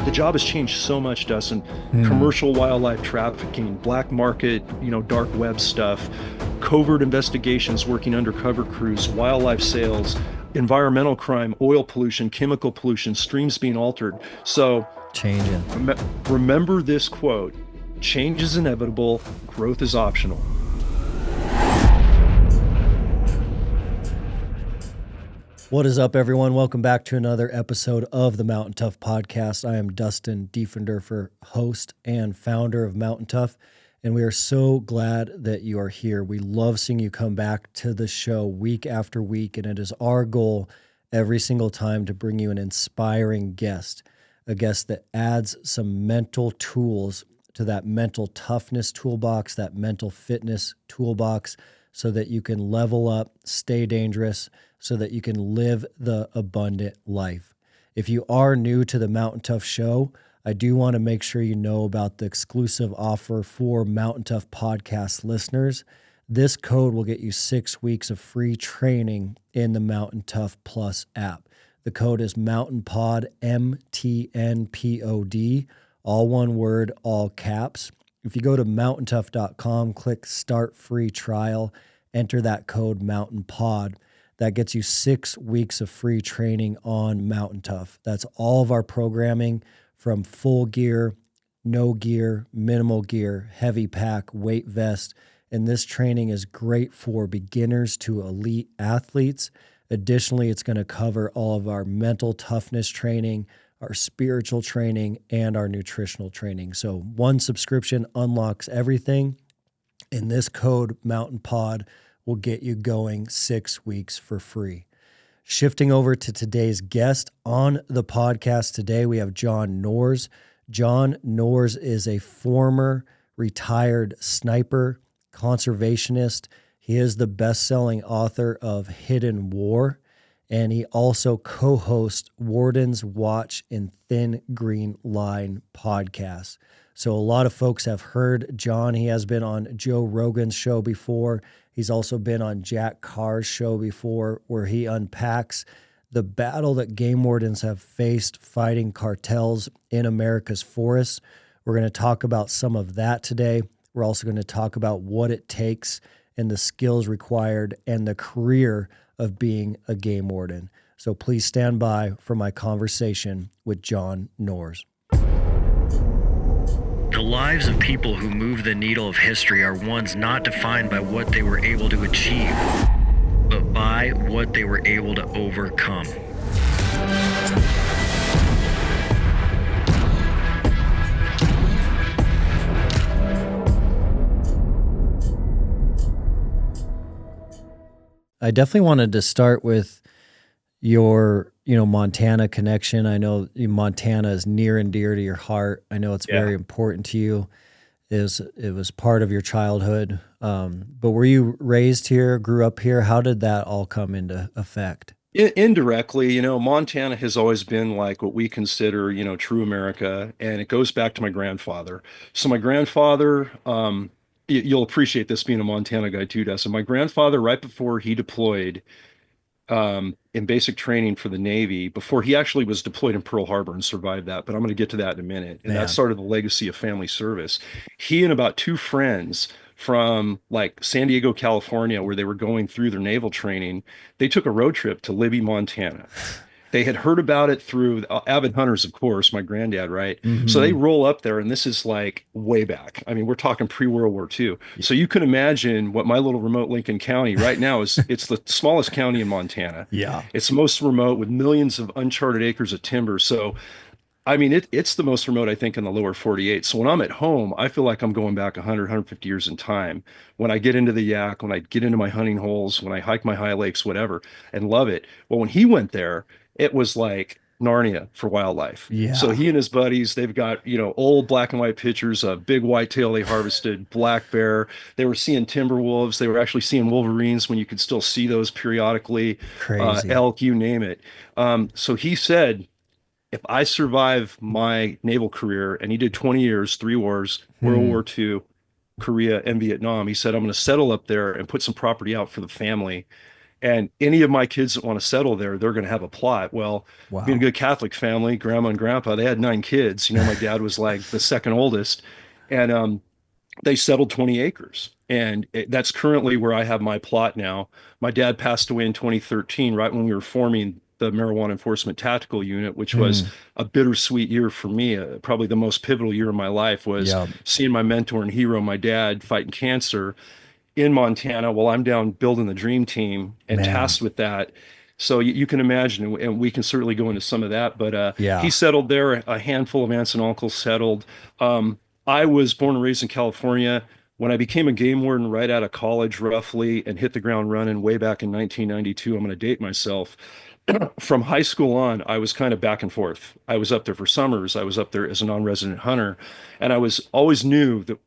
The job has changed so much, Dustin. Hmm. Commercial wildlife trafficking, black market, dark web stuff, covert investigations, working undercover crews, wildlife sales, environmental crime, oil pollution, chemical pollution, streams being altered. So Changing. remember this quote: change is inevitable, growth is optional. What is up, everyone? Welcome back to another episode of the Mountain Tough Podcast. I am Dustin Diefenderfer, host and founder of Mountain Tough, and we are so glad that you are here. We love seeing you come back to the show week after week, and it is our goal every single time to bring you an inspiring guest, a guest that adds some mental tools to that mental toughness toolbox, that mental fitness toolbox, so that you can level up, stay dangerous, so that you can live the abundant life. If you are new to the Mountain Tough Show, I do want to make sure you know about the exclusive offer for Mountain Tough Podcast listeners. This code will get you 6 weeks of free training in the Mountain Tough Plus app. The code is MountainPod, MTNPOD, all one word, all caps. If you go to mountaintough.com, click Start Free Trial, enter that code MountainPod. That gets you 6 weeks of free training on Mountain Tough. That's all of our programming from full gear, no gear, minimal gear, heavy pack, weight vest. And this training is great for beginners to elite athletes. Additionally, it's going to cover all of our mental toughness training, our spiritual training, and our nutritional training. So one subscription unlocks everything. And this code, Mountain Pod, will get you going 6 weeks for free. Shifting over to today's guest on the podcast today, we have John Noers. John Noers is a former retired sniper, conservationist. He is the best-selling author of Hidden War, and he also co-hosts Warden's Watch and Thin Green Line podcasts. So a lot of folks have heard John. He has been on Joe Rogan's show before. He's also been on Jack Carr's show before, where he unpacks the battle that game wardens have faced fighting cartels in America's forests. We're going to talk about some of that today. We're also going to talk about what it takes and the skills required and the career of being a game warden. So please stand by for my conversation with John Noers. The lives of people who move the needle of history are ones not defined by what they were able to achieve, but by what they were able to overcome. I definitely wanted to start with your Montana connection. I know Montana is near and dear to your heart. I know it's very important to you. It was part of your childhood. But were you raised here, grew up here? How did that all come into effect? Indirectly, Montana has always been like what we consider, true America, and it goes back to my grandfather. So my grandfather, you'll appreciate this being a Montana guy too, Dustin. My grandfather, right before he deployed, in basic training for the Navy, before he actually was deployed in Pearl Harbor and survived that, but I'm going to get to that in a minute. And that started the legacy of family service. He and about two friends from like San Diego, California, where they were going through their naval training, they took a road trip to Libby, Montana. They had heard about it through avid hunters, of course, my granddad, right? Mm-hmm. So they roll up there, and this is like way back. I mean, we're talking pre-World War II. So you can imagine what my little remote Lincoln County right now is. It's the smallest county in Montana. Yeah. It's most remote with millions of uncharted acres of timber. So, I mean, it's the most remote, I think, in the lower 48. So when I'm at home, I feel like I'm going back 100, 150 years in time. When I get into the yak, when I get into my hunting holes, when I hike my high lakes, whatever, and love it. Well, when he went there, it was like Narnia for wildlife. Yeah. So he and his buddies, they've got, old black and white pictures of big whitetail they harvested, black bear. They were seeing timber wolves. They were actually seeing wolverines when you could still see those periodically. Crazy. Elk, you name it. So he said, if I survive my naval career, and he did 20 years, 3 wars, World War II, Korea, and Vietnam, he said, I'm going to settle up there and put some property out for the family And any of my kids that want to settle there, they're going to have a plot. Well, being a Wow. good Catholic family, grandma and grandpa, they had 9 kids. My dad was like the second oldest, and they settled 20 acres. And that's currently where I have my plot now. My dad passed away in 2013, right when we were forming the Marijuana Enforcement Tactical Unit, which was Mm. a bittersweet year for me. Probably the most pivotal year of my life was Yeah, seeing my mentor and hero, my dad, fighting cancer in Montana while I'm down building the dream team and man. tasked with that. So you can imagine, and we can certainly go into some of that. But he Yeah. settled there. A handful of aunts and uncles settled. I was born and raised in California. When I became a game warden right out of college, roughly, and hit the ground running way back in 1992, I'm going to date myself. From high school on, I was kind of back and forth. I was up there for summers. I was up there as a non-resident hunter, and I was always knew that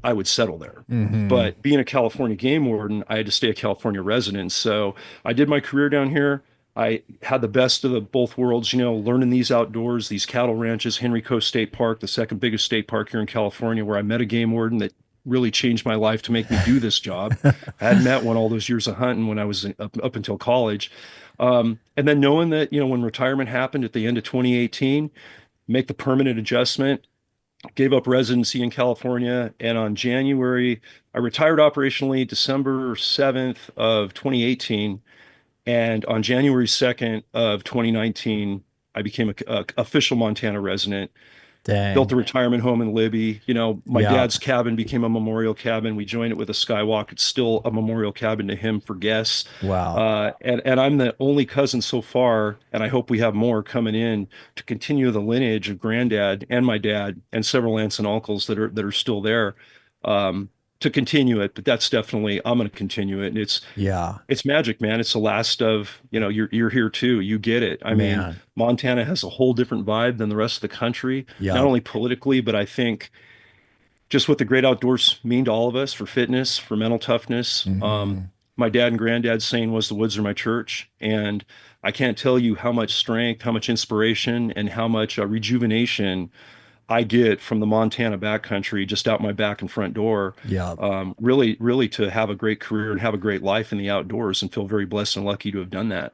I would settle there. Hmm. But being a California game warden, I had to stay a California resident. So I did my career down here. I had the best of the both worlds, learning these outdoors, these cattle ranches, Henry Coast State Park, the second biggest state park here in California, where I met a game warden that really changed my life to make me do this job. I hadn't met one all those years of hunting when I was up until college. And then knowing that, when retirement happened at the end of 2018, make the permanent adjustment, gave up residency in California, and on January, I retired operationally December 7th of 2018, and on January 2nd of 2019, I became a official Montana resident, built Dang. a retirement home in Libby. My Yeah. dad's cabin became a memorial cabin. We joined it with a skywalk. It's still a memorial cabin to him for guests. Wow. And I'm the only cousin so far, and I hope we have more coming in to continue the lineage of granddad and my dad and several aunts and uncles that are still there, to continue it. But that's definitely I'm going to continue it. And Yeah, it's magic, man. It's the last of, you're here too. You get it. I mean, man. Montana has a whole different vibe than the rest of the country, not Yeah. only politically, but I think just what the great outdoors mean to all of us for fitness, for mental toughness. Hmm. My dad and granddad's saying was the woods are my church. And I can't tell you how much strength, how much inspiration, and how much rejuvenation I get from the Montana backcountry just out my back and front door. Yeah. Really, really to have a great career and have a great life in the outdoors and feel very blessed and lucky to have done that.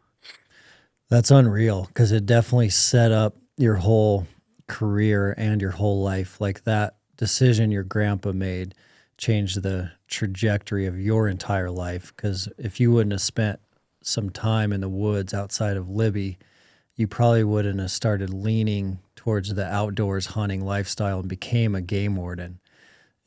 That's unreal because it definitely set up your whole career and your whole life. Like that decision your grandpa made changed the trajectory of your entire life. Because if you wouldn't have spent some time in the woods outside of Libby, you probably wouldn't have started leaning towards the outdoors hunting lifestyle and became a game warden.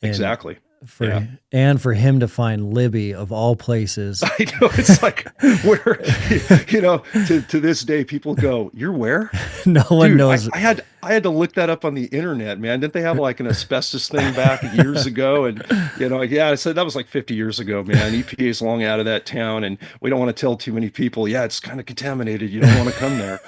And Exactly. Yeah. for him to find Libby of all places, I know it's like where to this day people go, "You're where?" no one Dude, knows. I had to look that up on the internet, man. Didn't they have like an asbestos thing back years ago? And yeah, I said that was like 50 years ago, man. EPA is long out of that town, and we don't want to tell too many people. Yeah, it's kind of contaminated. You don't want to come there.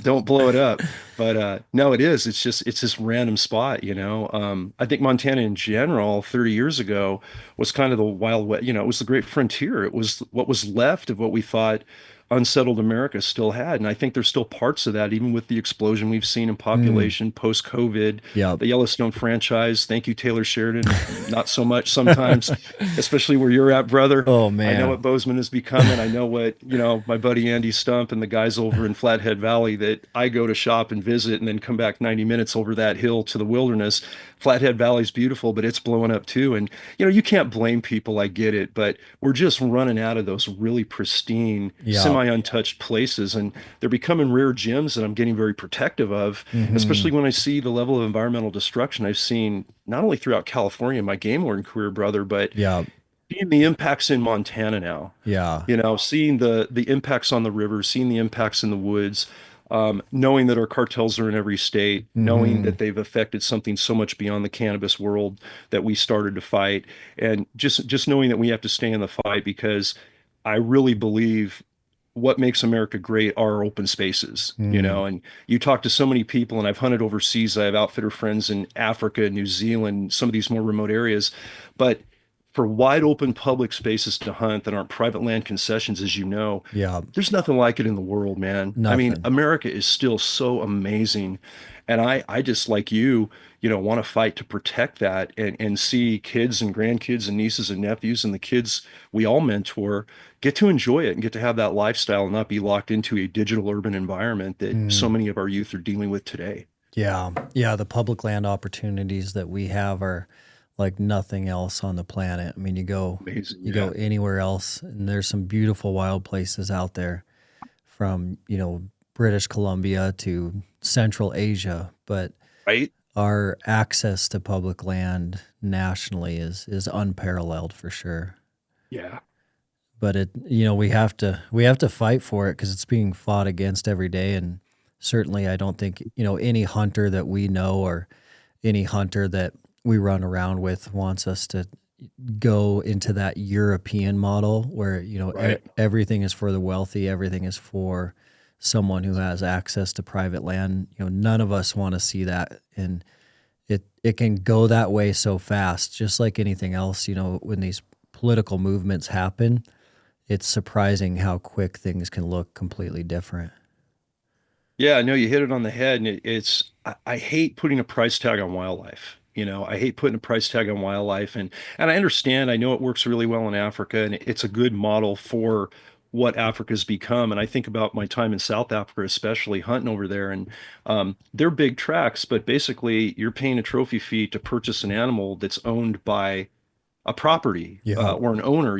Don't blow it up. But no, it is. It's this random spot, I think Montana in general, 30 years ago, was kind of the Wild West. It was the great frontier. It was what was left of what we thought unsettled America still had. And I think there's still parts of that, even with the explosion we've seen in Mm, population post-COVID, yeah. the Yellowstone franchise. Thank you, Taylor Sheridan. Not so much sometimes, especially where you're at, brother. Oh I know man. what Bozeman is becoming. I know what, my buddy Andy Stump and the guys over in Flathead Valley that I go to shop and visit and then come back 90 minutes over that hill to the wilderness. Flathead Valley's beautiful, but it's blowing up too. And, you can't blame people. I get it, but we're just running out of those really pristine, Yeah. semi-untouched places. And they're becoming rare gems that I'm getting very protective of, Hmm. especially when I see the level of environmental destruction I've seen not only throughout California, my game warden career, brother, but Yeah. seeing the impacts in Montana now, Yeah. seeing the impacts on the river, seeing the impacts in the woods, knowing that our cartels are in every state, knowing Hmm. that they've affected something so much beyond the cannabis world that we started to fight, and just knowing that we have to stay in the fight because I really believe what makes America great are open spaces, Hmm. and you talk to so many people, and I've hunted overseas. I have outfitter friends in Africa, New Zealand, some of these more remote areas, but for wide open public spaces to hunt that aren't private land concessions, as you know, Yeah, there's nothing like it in the world, man. I mean, nothing. America is still so amazing. And I just like want to fight to protect that and see kids and grandkids and nieces and nephews and the kids we all mentor get to enjoy it and get to have that lifestyle and not be locked into a digital urban environment that so Mm, many of our youth are dealing with today. yeah, yeah. The public land opportunities that we have are like nothing else on the planet. I mean, Amazing. you go Yeah. anywhere else, and there's some beautiful wild places out there from British Columbia to Central Asia, but Right? our access to public land nationally is unparalleled for sure. Yeah. But we have to fight for it because it's being fought against every day. And certainly, I don't think any hunter that we know or any hunter that we run around with wants us to go into that European model where Right. everything is for the wealthy, everything is for someone who has access to private land. None of us want to see that, and it can go that way so fast. Just like anything else, when these political movements happen, it's surprising how quick things can look completely different. Yeah, no, you hit it on the head, and I hate putting a price tag on wildlife. I hate putting a price tag on wildlife, and I understand. I know it works really well in Africa, and it's a good model for what Africa's become. And I think about my time in South Africa, especially hunting over there, and they're big tracks, but basically you're paying a trophy fee to purchase an animal that's owned by a property Yeah. or an owner.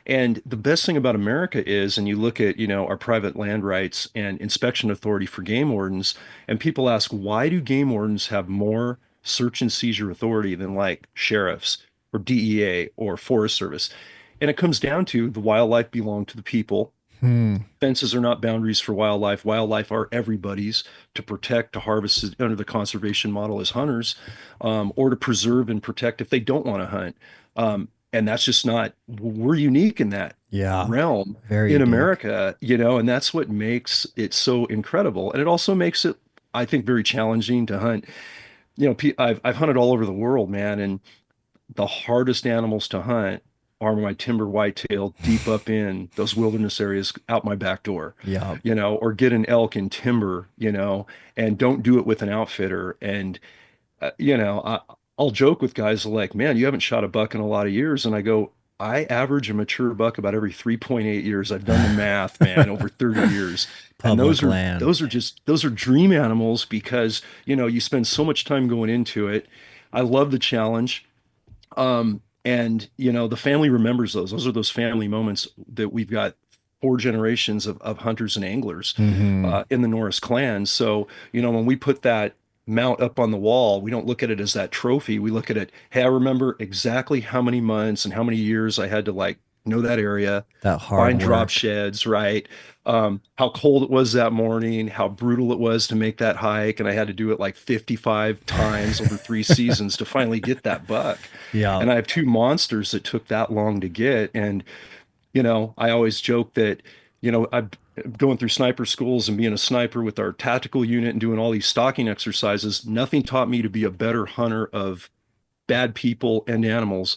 And the best thing about America is, and you look at, our private land rights and inspection authority for game wardens, and people ask, why do game wardens have more search and seizure authority than like sheriffs or DEA or Forest Service? And it comes down to the wildlife belong to the people. Hmm. Fences are not boundaries for wildlife. Wildlife are everybody's to protect, to harvest under the conservation model as hunters, or to preserve and protect if they don't want to hunt. And that's just not, we're unique in that Yeah. realm Very in unique. America, and that's what makes it so incredible. And it also makes it, I think, very challenging to hunt. I've hunted all over the world, man, and the hardest animals to hunt are my timber whitetail deep up in those wilderness areas out my back door, Yeah. or get an elk in timber, and don't do it with an outfitter. And, I'll joke with guys like, man, you haven't shot a buck in a lot of years. And I go, I average a mature buck about every 3.8 years. I've done the math, man, over 30 years. And Public land. those are dream animals because, you spend so much time going into it. I love the challenge. And the family remembers those. Those are those family moments that we've got four generations of hunters and anglers Hmm. in the Norris clan. So, when we put that mount up on the wall, we don't look at it as that trophy. We look at it, hey, I remember exactly how many months and how many years I had to like know that area, That hard find drop work. sheds, right? How cold it was that morning, how brutal it was to make that hike. And I had to do it like 55 times over 3 seasons to finally get that buck. Yeah. And I have two monsters that took that long to get. And, I always joke that, I'm going through sniper schools and being a sniper with our tactical unit and doing all these stalking exercises. Nothing taught me to be a better hunter of bad people and animals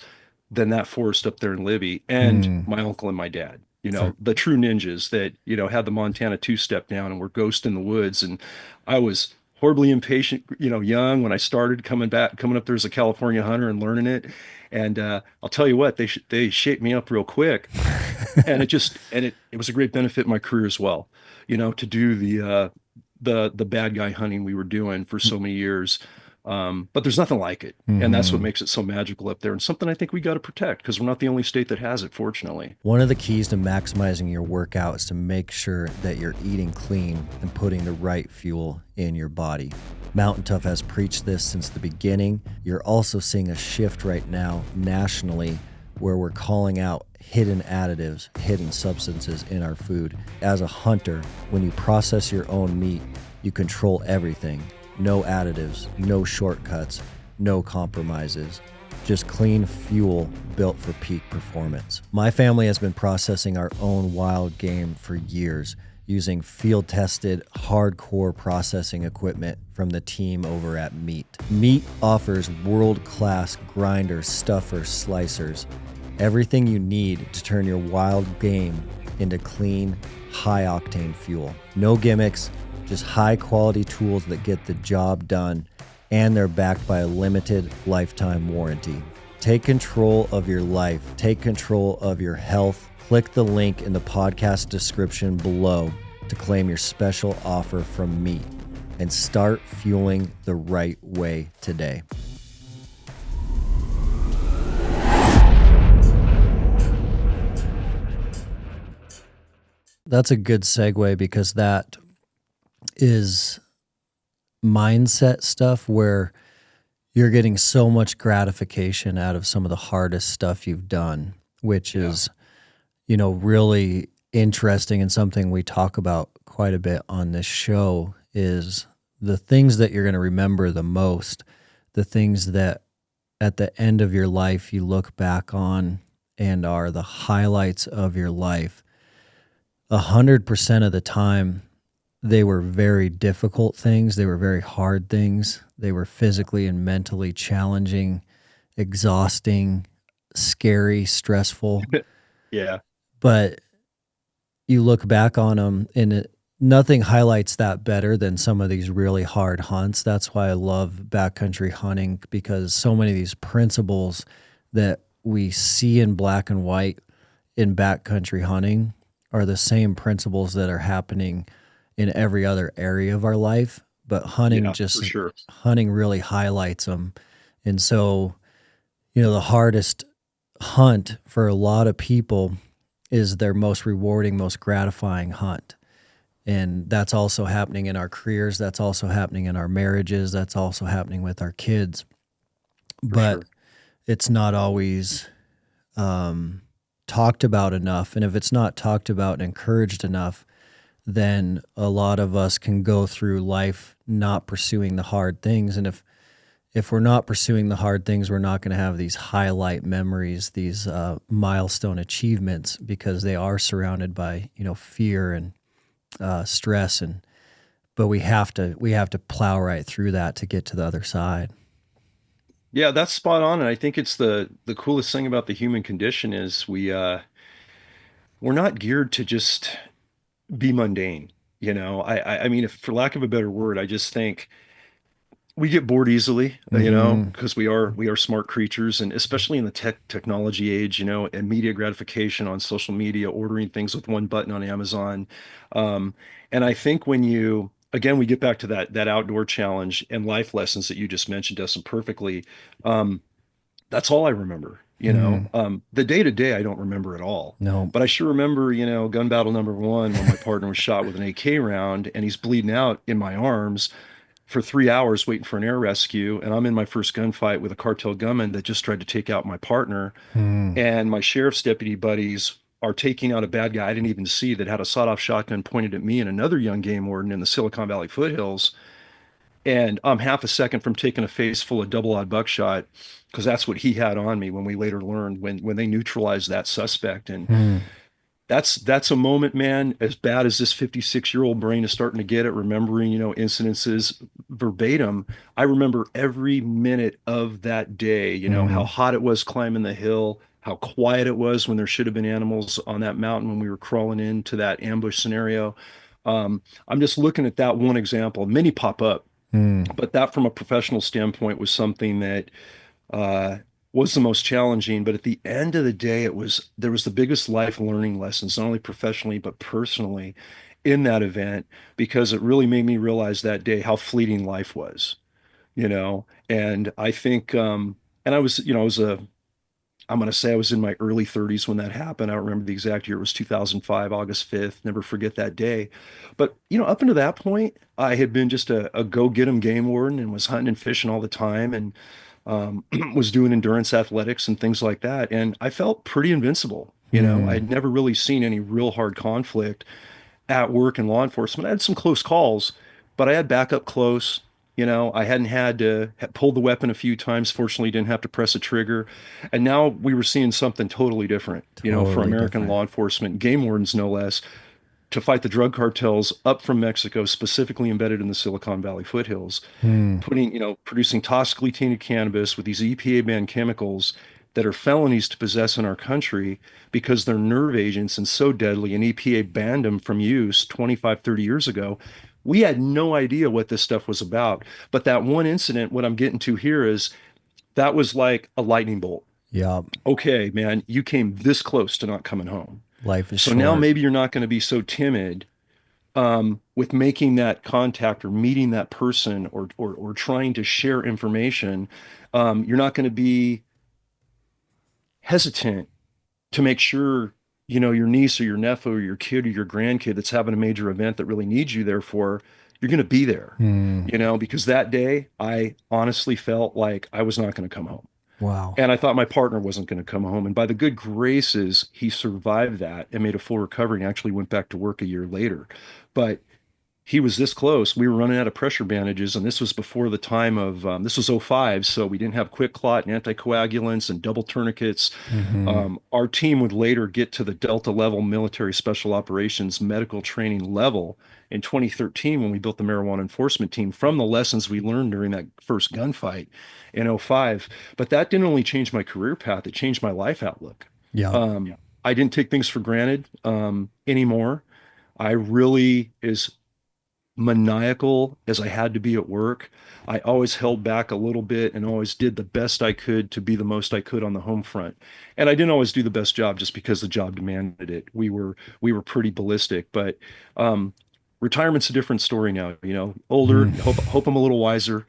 than that forest up there in Libby and Hmm. my uncle and my dad. For The true ninjas that, had the Montana two-step down and were ghost in the woods. And I was horribly impatient, young when I started coming up there as a California hunter and learning it. And I'll tell you what, they shaped me up real quick. And it was a great benefit in my career as well, to do the bad guy hunting we were doing for so many years. But there's nothing like it. And that's what hmm. makes it so magical up there and something I think we got to protect because we're not the only state that has it, fortunately. One of the keys to maximizing your workout is to make sure that you're eating clean and putting the right fuel in your body. Mountain Tough has preached this since the beginning. You're also seeing a shift right now nationally where we're calling out hidden additives, hidden substances in our food. As a hunter, when you process your own meat, you control everything. No additives, no shortcuts, no compromises. Just clean fuel built for peak performance. My family has been processing our own wild game for years using field-tested, hardcore processing equipment from the team over at Meat. Meat offers world-class grinders, stuffers, slicers, Everything you need to turn your wild game into clean, high-octane fuel. No gimmicks, just high-quality tools that get the job done, and they're backed by a limited lifetime warranty. Take control of your life. Take control of your health. Click the link in the podcast description below to claim your special offer from me and start fueling the right way today. That's a good segue because that is mindset stuff where you're getting so much gratification out of some of the hardest stuff you've done, which is, really interesting, and something we talk about quite a bit on this show is the things that you're going to remember the most, the things that at the end of your life you look back on and are the highlights of your life. 100% of the time, they were very difficult things. They were very hard things. They were physically and mentally challenging, exhausting, scary, stressful. Yeah. But you look back on them, and nothing highlights that better than some of these really hard hunts. That's why I love backcountry hunting, because so many of these principles that we see in black and white in backcountry hunting are the same principles that are happening in every other area of our life, but hunting For sure. hunting really highlights them. And so, the hardest hunt for a lot of people is their most rewarding, most gratifying hunt. And that's also happening in our careers. That's also happening in our marriages. That's also happening with our kids. But it's not always talked about enough. And if it's not talked about and encouraged enough, then a lot of us can go through life not pursuing the hard things. And if we're not pursuing the hard things, we're not going to have these highlight memories, these milestone achievements, because they are surrounded by, fear and stress. But we have to plow right through that to get to the other side. Yeah, that's spot on. And I think it's the coolest thing about the human condition is we're not geared to just be mundane. I mean, if for lack of a better word, I just think we get bored easily, Mm-hmm. because we are smart creatures, and especially in the technology age, immediate gratification on social media, ordering things with one button on Amazon. Um, and I think when you again we get back to that outdoor challenge and life lessons that you just mentioned, Dustin, perfectly. Um, that's all I remember. Mm. The day to day I don't remember at all. No. But I sure remember, gun battle number one when my partner was shot with an AK round and he's bleeding out in my arms for 3 hours waiting for an air rescue. And I'm in my first gunfight with a cartel gunman that just tried to take out my partner. Mm. And my sheriff's deputy buddies are taking out a bad guy I didn't even see that had a sawed-off shotgun pointed at me and another young game warden in the Silicon Valley foothills. And I'm half a second from taking a face full of double-aught buckshot because that's what he had on me when we later learned when they neutralized that suspect. And Mm. that's a moment, man, as bad as this 56-year-old brain is starting to get at remembering, incidences verbatim. I remember every minute of that day, how Mm. hot it was climbing the hill, how quiet it was when there should have been animals on that mountain when we were crawling into that ambush scenario. I'm just looking at that one example. Many pop up, Mm. but that from a professional standpoint was something that uh, was the most challenging. But at the end of the day, there was the biggest life learning lessons, not only professionally but personally, in that event, because it really made me realize that day how fleeting life was. And I think, and I was, I'm going to say I was in my early 30s when that happened. I don't remember the exact year. It was 2005, August 5th. Never forget that day. But, up until that point, I had been just a go get 'em game warden and was hunting and fishing all the time and was doing endurance athletics and things like that. And I felt pretty invincible. Mm. I'd never really seen any real hard conflict at work in law enforcement. I had some close calls, but I had backup close. I hadn't had to pull the weapon a few times. Fortunately, didn't have to press a trigger. And now we were seeing something totally different, for Totally American different. law enforcement, game wardens no less, to fight the drug cartels up from Mexico, specifically embedded in the Silicon Valley foothills, Mm. producing toxically tainted cannabis with these EPA banned chemicals that are felonies to possess in our country because they're nerve agents and so deadly, and EPA banned them from use 25, 30 years ago. We had no idea what this stuff was about. But that one incident, what I'm getting to here is that was like a lightning bolt. Yeah. Okay, man, you came this close to not coming home. Life is So short. now maybe you're not going to be so timid with making that contact or meeting that person or trying to share information. You're not going to be hesitant to make sure, your niece or your nephew or your kid or your grandkid that's having a major event that really needs you there for, you're going to be there, because that day I honestly felt like I was not going to come home. Wow. And I thought my partner wasn't going to come home. And by the good graces, he survived that and made a full recovery and actually went back to work a year later. But he was this close. We were running out of pressure bandages, and this was before the time of this was '05, so we didn't have quick clot and anticoagulants and double tourniquets. Our team would later get to the Delta level military special operations medical training level in 2013 when we built the marijuana enforcement team from the lessons we learned during that first gunfight in '05. But that didn't only change my career path, it changed my life outlook. Yeah. I didn't take things for granted anymore. I really, as maniacal as I had to be at work, I always held back a little bit and always did the best I could to be the most I could on the home front. And I didn't always do the best job just because the job demanded it. We were pretty ballistic, but retirement's a different story now, older, hope I'm a little wiser,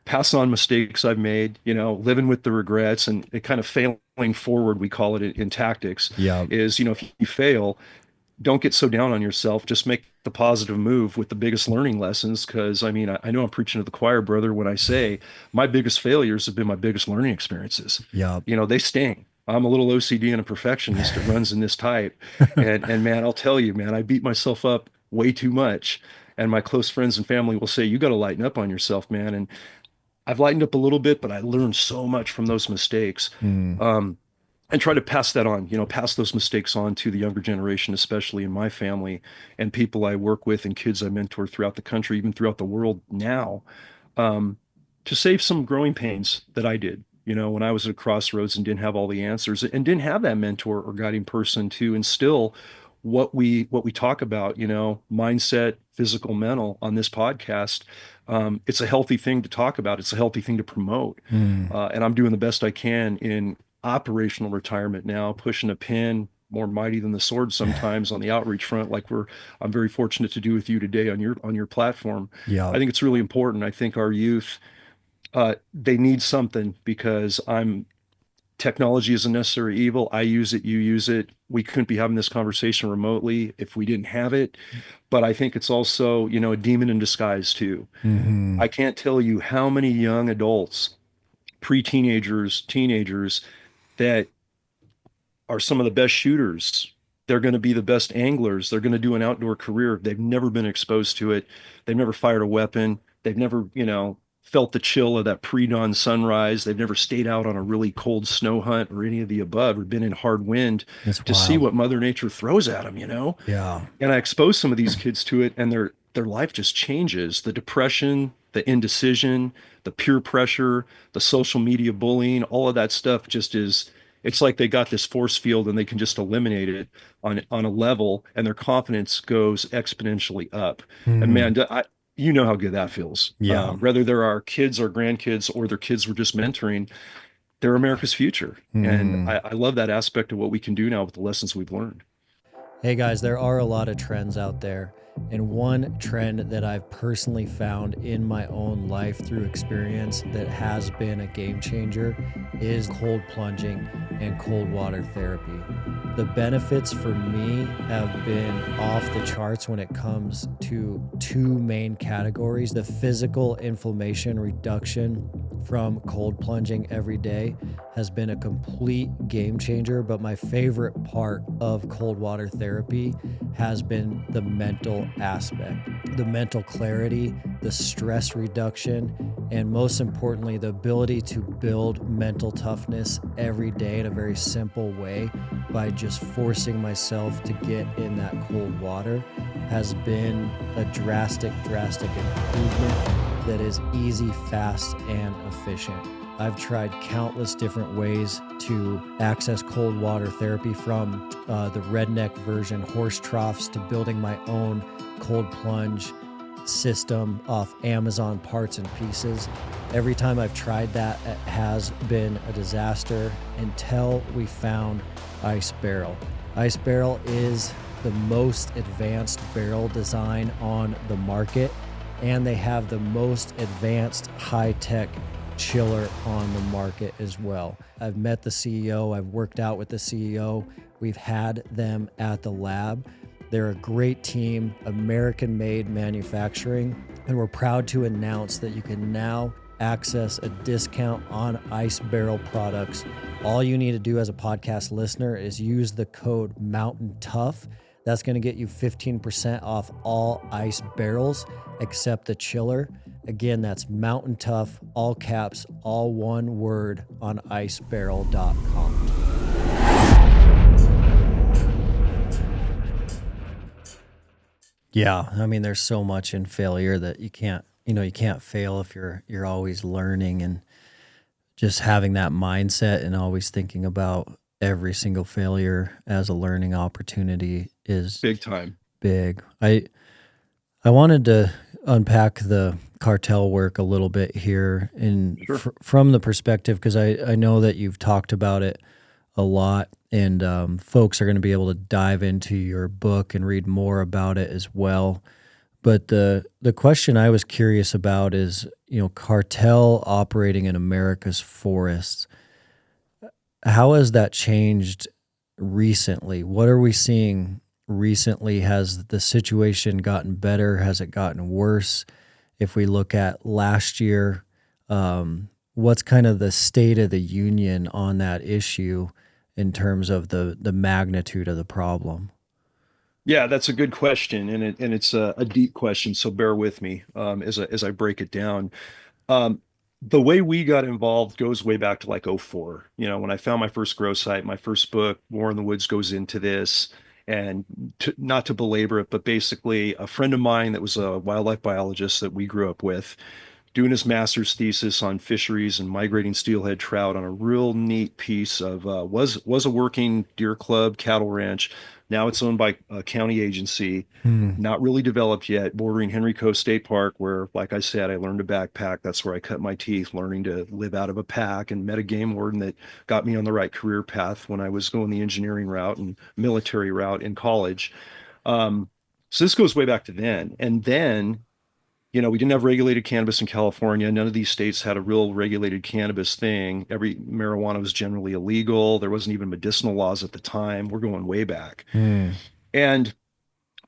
pass on mistakes I've made, living with the regrets and it kind of failing forward, we call it in tactics, Yeah. is, if you fail, don't get so down on yourself. Just make the positive move with the biggest learning lessons. Because I mean, I know I'm preaching to the choir, brother, when I say my biggest failures have been my biggest learning experiences. Yeah. They sting. I'm a little OCD and a perfectionist that runs in this type. And man, I'll tell you, man, I beat myself up way too much. And my close friends and family will say, you got to lighten up on yourself, man. And I've lightened up a little bit, but I learned so much from those mistakes. And try to pass that on, pass those mistakes on to the younger generation, especially in my family and people I work with and kids I mentor throughout the country, even throughout the world now, to save some growing pains that I did, when I was at a crossroads and didn't have all the answers and didn't have that mentor or guiding person to instill what we talk about, mindset, physical, mental on this podcast. It's a healthy thing to talk about. It's a healthy thing to promote. And I'm doing the best I can in operational retirement now, pushing a pin more mighty than the sword sometimes on the outreach front, like I'm very fortunate to do with you today on your platform. Yeah. I think it's really important. I think our youth, they need something because technology is a necessary evil. I use it, you use it. We couldn't be having this conversation remotely if we didn't have it. But I think it's also, a demon in disguise too. I can't tell you how many young adults, pre-teenagers, teenagers, that are some of the best shooters. They're going to be the best anglers. They're going to do an outdoor career. They've never been exposed to it. They've never fired a weapon. They've never, felt the chill of that pre-dawn sunrise. They've never stayed out on a really cold snow hunt or any of the above or been in hard wind to see what Mother Nature throws at them, Yeah. And I expose some of these kids to it and their life just changes. The depression, the indecision, the peer pressure, the social media bullying, all of that stuff it's like they got this force field and they can just eliminate it on a level and their confidence goes exponentially up. And man, you know how good that feels. Yeah. Whether they're our kids or grandkids or their kids we're just mentoring, they're America's future. And I love that aspect of what we can do now with the lessons we've learned. Hey guys, there are a lot of trends out there. And one trend that I've personally found in my own life through experience that has been a game changer is cold plunging and cold water therapy. The benefits for me have been off the charts when it comes to two main categories. The physical inflammation reduction from cold plunging every day has been a complete game changer, but my favorite part of cold water therapy has been the mental aspect, the mental clarity, the stress reduction, and most importantly, the ability to build mental toughness every day in a very simple way by just forcing myself to get in that cold water has been a drastic improvement that is easy, fast, and efficient. I've tried countless different ways to access cold water therapy, from the redneck version, horse troughs, to building my own cold plunge system off Amazon parts and pieces. Every time I've tried that, it has been a disaster until we found Ice Barrel. Ice Barrel is the most advanced barrel design on the market, and they have the most advanced high-tech chiller on the market as well. I've met the CEO, I've worked out with the CEO, we've had them at the lab. They're a great team, American-made manufacturing, and we're proud to announce that you can now access a discount on Ice Barrel products. All you need to do as a podcast listener is use the code MOUNTAINTOUGH. That's going to get you 15% off all Ice Barrels except the chiller. Again, that's MOUNTAINTOUGH, all caps, all one word, on icebarrel.com. Yeah, I mean, there's so much in failure that you can't fail if you're always learning, and just having that mindset and always thinking about every single failure as a learning opportunity is Big time. big. I wanted to unpack the cartel work a little bit here, and Sure. from the perspective, because I know that you've talked about it a lot, and folks are going to be able to dive into your book and read more about it as well. But the question I was curious about is, cartel operating in America's forests. How has that changed recently? What are we seeing recently? Has the situation gotten better? Has it gotten worse? If we look at last year, what's kind of the state of the union on that issue in terms of the magnitude of the problem? Yeah, that's a good question, and it's a deep question. So bear with me as I break it down. Um, the way we got involved goes way back to like '04. When I found my first grow site, my first book, War in the Woods, goes into this. And not to belabor it, but basically, a friend of mine that was a wildlife biologist that we grew up with, doing his master's thesis on fisheries and migrating steelhead trout on a real neat piece of was a working deer club cattle ranch. Now it's owned by a county agency, Hmm. not really developed yet, bordering Henry Coast State Park, where, like I said, I learned to backpack. That's where I cut my teeth, learning to live out of a pack, and met a game warden that got me on the right career path when I was going the engineering route and military route in college. Um, so this goes way back to then. And then we didn't have regulated cannabis in California. None of these states had a real regulated cannabis thing. Every marijuana was generally illegal. There wasn't even medicinal laws at the time. We're going way back. Hmm. And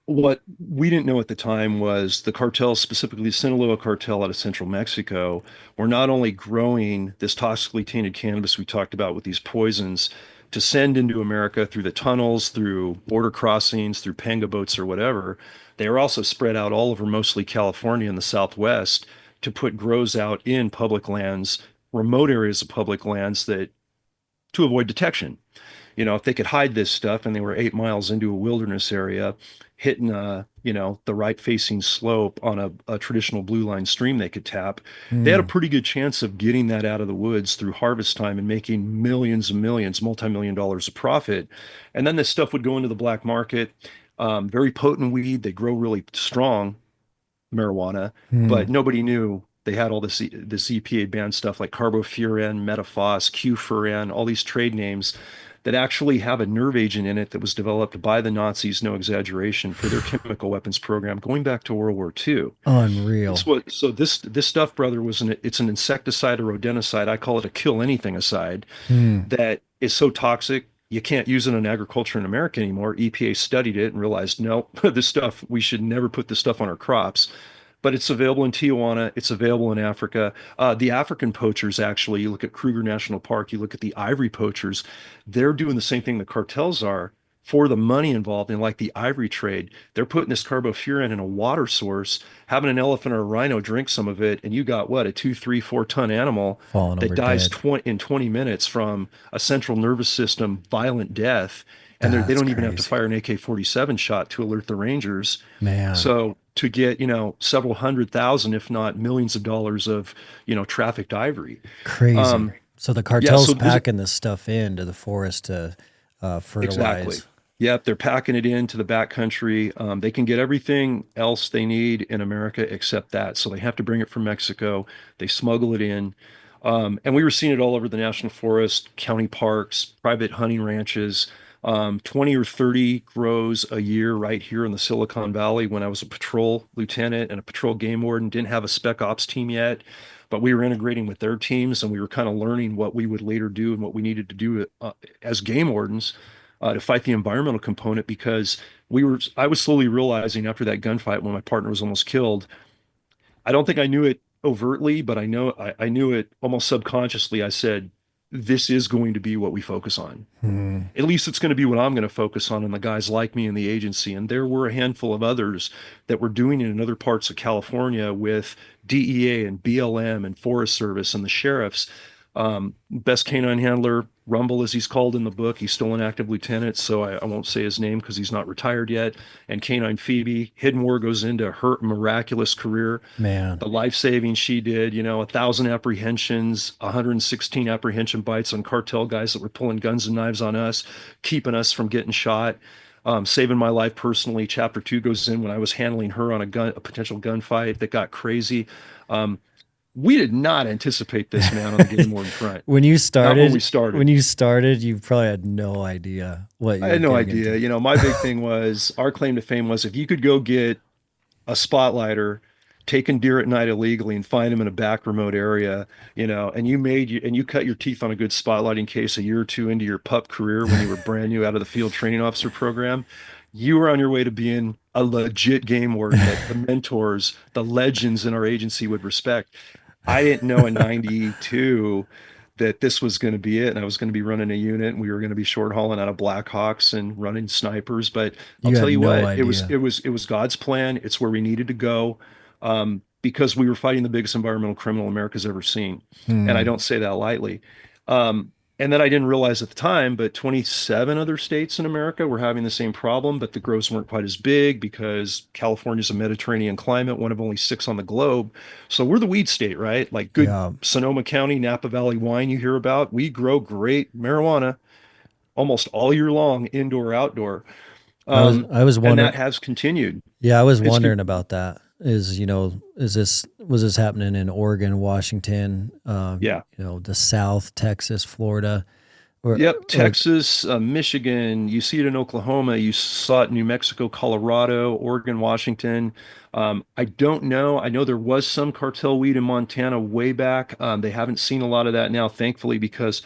what we didn't know at the time was the cartel, specifically the Sinaloa cartel out of central Mexico, were not only growing this toxically tainted cannabis we talked about with these poisons to send into America through the tunnels, through border crossings, through panga boats or whatever. They are also spread out all over mostly California and the Southwest to put grows out in public lands, remote areas of public lands, that to avoid detection. If they could hide this stuff and they were 8 miles into a wilderness area, hitting the right facing slope on a traditional blue line stream they could tap, they had a Hmm. pretty good chance of getting that out of the woods through harvest time and making millions and millions, multi-million dollars of profit. And then this stuff would go into the black market. Very potent weed. They grow really strong, marijuana, Hmm. but nobody knew they had all this EPA banned stuff like carbofuran, metaphos, Q-furan, all these trade names that actually have a nerve agent in it that was developed by the Nazis, no exaggeration, for their chemical weapons program going back to World War II. Unreal. This stuff, brother, it's an insecticide or rodenticide. I call it a kill anything aside, Hmm. that is so toxic you can't use it in agriculture in America anymore. EPA studied it and realized, no, this stuff, we should never put this stuff on our crops. But it's available in Tijuana. It's available in Africa. The African poachers, actually, you look at Kruger National Park, you look at the ivory poachers, they're doing the same thing the cartels are for the money involved in, like, the ivory trade. They're putting this carbofuran in a water source, having an elephant or a rhino drink some of it, and you got what, a 2, 3, 4 ton animal Falling that over dies dead. 20 minutes from a central nervous system violent death. And they That's don't even have to crazy. fire an AK-47 shot to alert the Rangers. Man. So to get, several hundred thousand, if not millions of dollars of, trafficked ivory. Crazy. Um, So the yeah, cartel's so there's packing this stuff into the forest to exactly. fertilize. Yep, they're packing it into the backcountry. They can get everything else they need in America except that. So they have to bring it from Mexico. They smuggle it in. And we were seeing it all over the national forest, county parks, private hunting ranches. 20 or 30 grows a year right here in the Silicon Valley when I was a patrol lieutenant and a patrol game warden. Didn't have a spec ops team yet, but we were integrating with their teams and we were kind of learning what we would later do and what we needed to do as game wardens to fight the environmental component because I was slowly realizing after that gunfight when my partner was almost killed. I don't think I knew it overtly, but I knew it almost subconsciously. I said, this is going to be what we focus on. Hmm. At least it's going to be what I'm going to focus on and the guys like me in the agency. And there were a handful of others that were doing it in other parts of California with DEA and BLM and Forest Service and the sheriffs. Best canine handler, Rumble, as he's called in the book. He's still an active lieutenant, so I won't say his name because he's not retired yet. And Canine Phoebe, Hidden War goes into her miraculous career, Man. the life saving she did, 1,000 apprehensions, 116 apprehension bites on cartel guys that were pulling guns and knives on us, keeping us from getting shot, saving my life personally. Chapter 2 goes in when I was handling her on a potential gunfight that got crazy. Um, we did not anticipate this, man, on the game warden front. When you Not when we started, started. you probably had no idea what you I were had no getting idea. into. My big thing was our claim to fame was if you could go get a spotlighter, taking deer at night illegally and find them in a back remote area, and you cut your teeth on a good spotlighting case a year or two into your pup career when you were brand new out of the field training officer program, you were on your way to being a legit game warden that the mentors, the legends in our agency would respect. I didn't know in 92 that this was going to be it. And I was going to be running a unit and we were going to be short hauling out of Blackhawks and running snipers. But I'll You tell had you no what, it was, idea. it was, it was God's plan. It's where we needed to go. Because we were fighting the biggest environmental criminal America's ever seen. And I Hmm. don't say that lightly. And then I didn't realize at the time, but 27 other states in America were having the same problem, but the growths weren't quite as big because California's a Mediterranean climate, one of only 6 on the globe. So we're the weed state, right? Like good Yeah. Sonoma County, Napa Valley wine you hear about. We grow great marijuana almost all year long, indoor, outdoor. Um, I was and wondering. that has continued. Yeah, I was It's wondering about that. Was this happening in Oregon, Washington, yeah. the South, Texas, Florida, or Yep, like, Texas, Michigan, you see it in Oklahoma, you saw it in New Mexico, Colorado, Oregon, Washington. I don't know. I know there was some cartel weed in Montana way back. They haven't seen a lot of that now, thankfully, because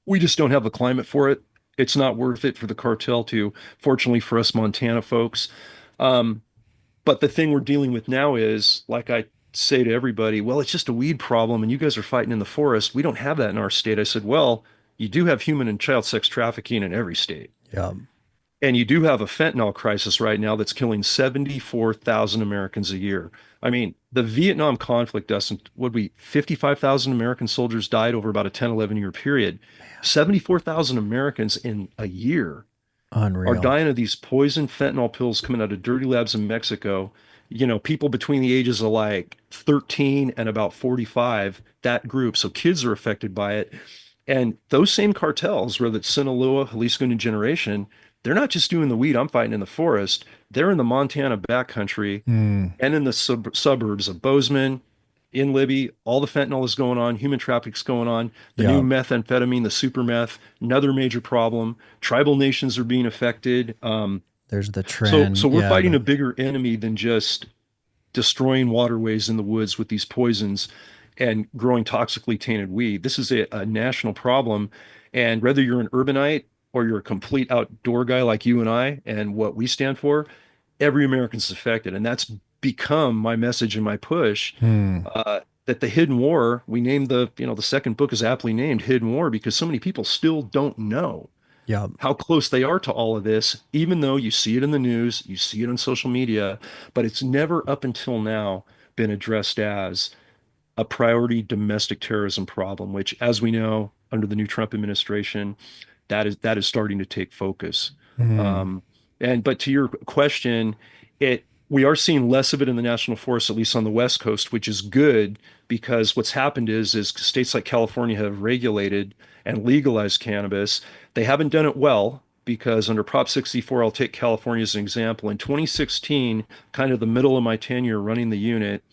we just don't have the climate for it. It's not worth it for the cartel to, fortunately for us Montana folks. Um, but the thing we're dealing with now is, like I say to everybody, well, it's just a weed problem and you guys are fighting in the forest. We don't have that in our state. I said, well, you do have human and child sex trafficking in every state. yeah, And you do have a fentanyl crisis right now that's killing 74,000 Americans a year. I mean, the Vietnam conflict, Dustin, would we 55,000 American soldiers died over about a 10, 11-year period. 74,000 Americans in a year are unreal. dying of these poison fentanyl pills coming out of dirty labs in Mexico. People between the ages of like 13 and about 45, that group. So kids are affected by it. And those same cartels, whether it's Sinaloa, Jalisco New Generation, they're not just doing the weed I'm fighting in the forest. They're in the Montana backcountry Hmm. and in the suburbs of Bozeman, in Libby. All the fentanyl is going on, human traffic's going on, the new Yeah, methamphetamine, the super meth, another major problem. Tribal nations are being affected. there's the So trend. we're Yeah, fighting a bigger enemy than just destroying waterways in the woods with these poisons and growing toxically tainted weed. This is a national problem. And whether you're an urbanite or you're a complete outdoor guy like you and I and what we stand for, every American's affected. And that's become my message and my push. hmm. That the hidden war, we named the second book is aptly named Hidden War because so many people still don't know Yeah, how close they are to all of this, even though you see it in the news, you see it on social media, but it's never up until now been addressed as a priority domestic terrorism problem, which, as we know, under the new Trump administration, that is starting to take focus. hmm. Um, but to your question, it We are seeing less of it in the national forest, at least on the West Coast, which is good because what's happened is states like California have regulated and legalized cannabis. They haven't done it well because under Prop 64, I'll take California as an example. In 2016, kind of the middle of my tenure running the unit,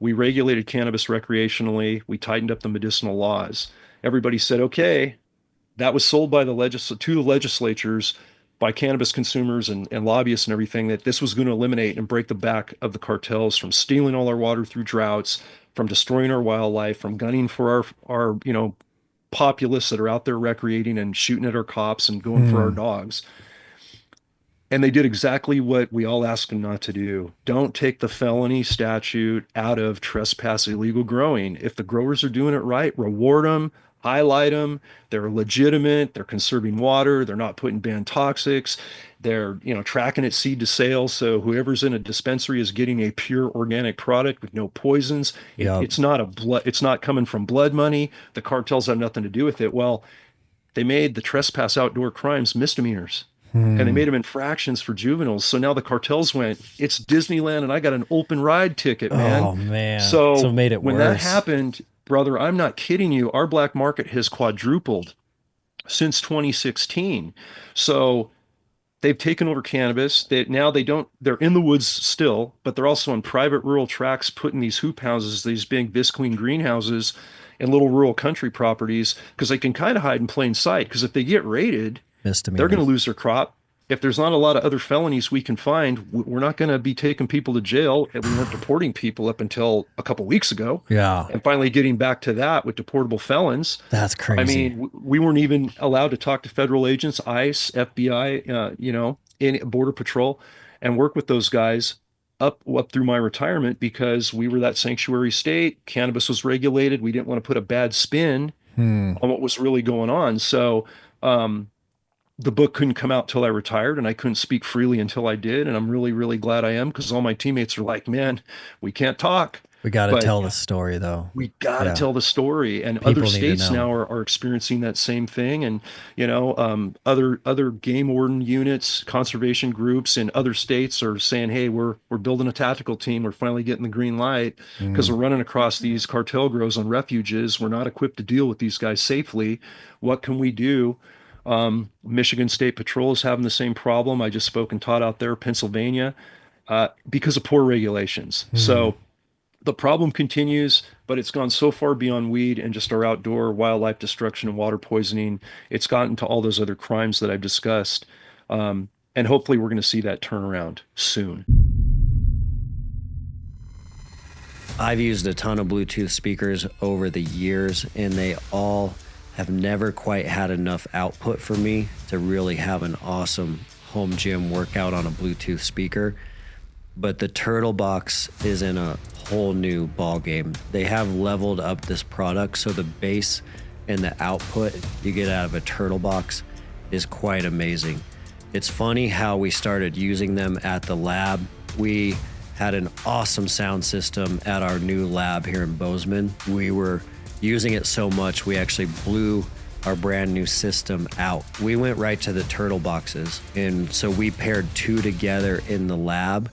we regulated cannabis recreationally. We tightened up the medicinal laws. Everybody said, okay, that was sold by to the legislatures by cannabis consumers and lobbyists and everything that this was going to eliminate and break the back of the cartels from stealing all our water through droughts, from destroying our wildlife, from gunning for our populace that are out there recreating and shooting at our cops and going for our Hmm. dogs. And they did exactly what we all asked them not to do. Don't take the felony statute out of trespass illegal growing. If the growers are doing it right, reward them, highlight them. They're legitimate. They're conserving water. They're not putting banned toxics. They're, tracking it seed to sale. So whoever's in a dispensary is getting a pure organic product with no poisons. Yep. It's not coming from blood money. The cartels have nothing to do with it. Well, they made the trespass outdoor crimes misdemeanors and they Hmm. made them infractions for juveniles. So now the cartels went, it's Disneyland and I got an open ride ticket, man. Oh man. So it So made it when that worse. happened, brother, I'm not kidding you, our black market has quadrupled since 2016. So they've taken over cannabis. They're in the woods still, but they're also on private rural tracts putting these hoop houses, these big visqueen greenhouses in little rural country properties because they can kind of hide in plain sight. Because if they get raided, they're going to Misdemeanor. lose their crop. If there's not a lot of other felonies we can find, we're not going to be taking people to jail. And we weren't deporting people up until a couple weeks ago. Yeah. And finally getting back to that with deportable felons. That's I crazy. mean, we weren't even allowed to talk to federal agents, ICE, FBI, in Border Patrol, and work with those guys up through my retirement because we were that sanctuary state. Cannabis was regulated. We didn't want to put a bad spin Hmm. on what was really going on. So um, the book couldn't come out till I retired, and I couldn't speak freely until I did. And I'm really, really glad I am because all my teammates are like, "Man, we can't talk." We got to But tell the story though. we got to Yeah. tell the story, and other People need to states know. now are experiencing that same thing. And other game warden units, conservation groups in other states are saying, "Hey, we're building a tactical team. We're finally getting the green light because Mm. we're running across these cartel grows on refuges. We're not equipped to deal with these guys safely. What can we do?" Michigan State Patrol is having the same problem. I just spoke and taught out there, Pennsylvania, because of poor regulations. Hmm. So the problem continues, but it's gone so far beyond weed and just our outdoor wildlife destruction and water poisoning. It's gotten to all those other crimes that I've discussed. And hopefully we're going to see that turn around soon. I've used a ton of Bluetooth speakers over the years, and they all have never quite had enough output for me to really have an awesome home gym workout on a Bluetooth speaker. But the Turtle Box is in a whole new ball game. They have leveled up this product, so the bass and the output you get out of a Turtle Box is quite amazing. It's funny how we started using them at the lab. We had an awesome sound system at our new lab here in Bozeman. We were using it so much, we actually blew our brand new system out. We went right to the Turtle Boxes, and so we paired two together in the lab,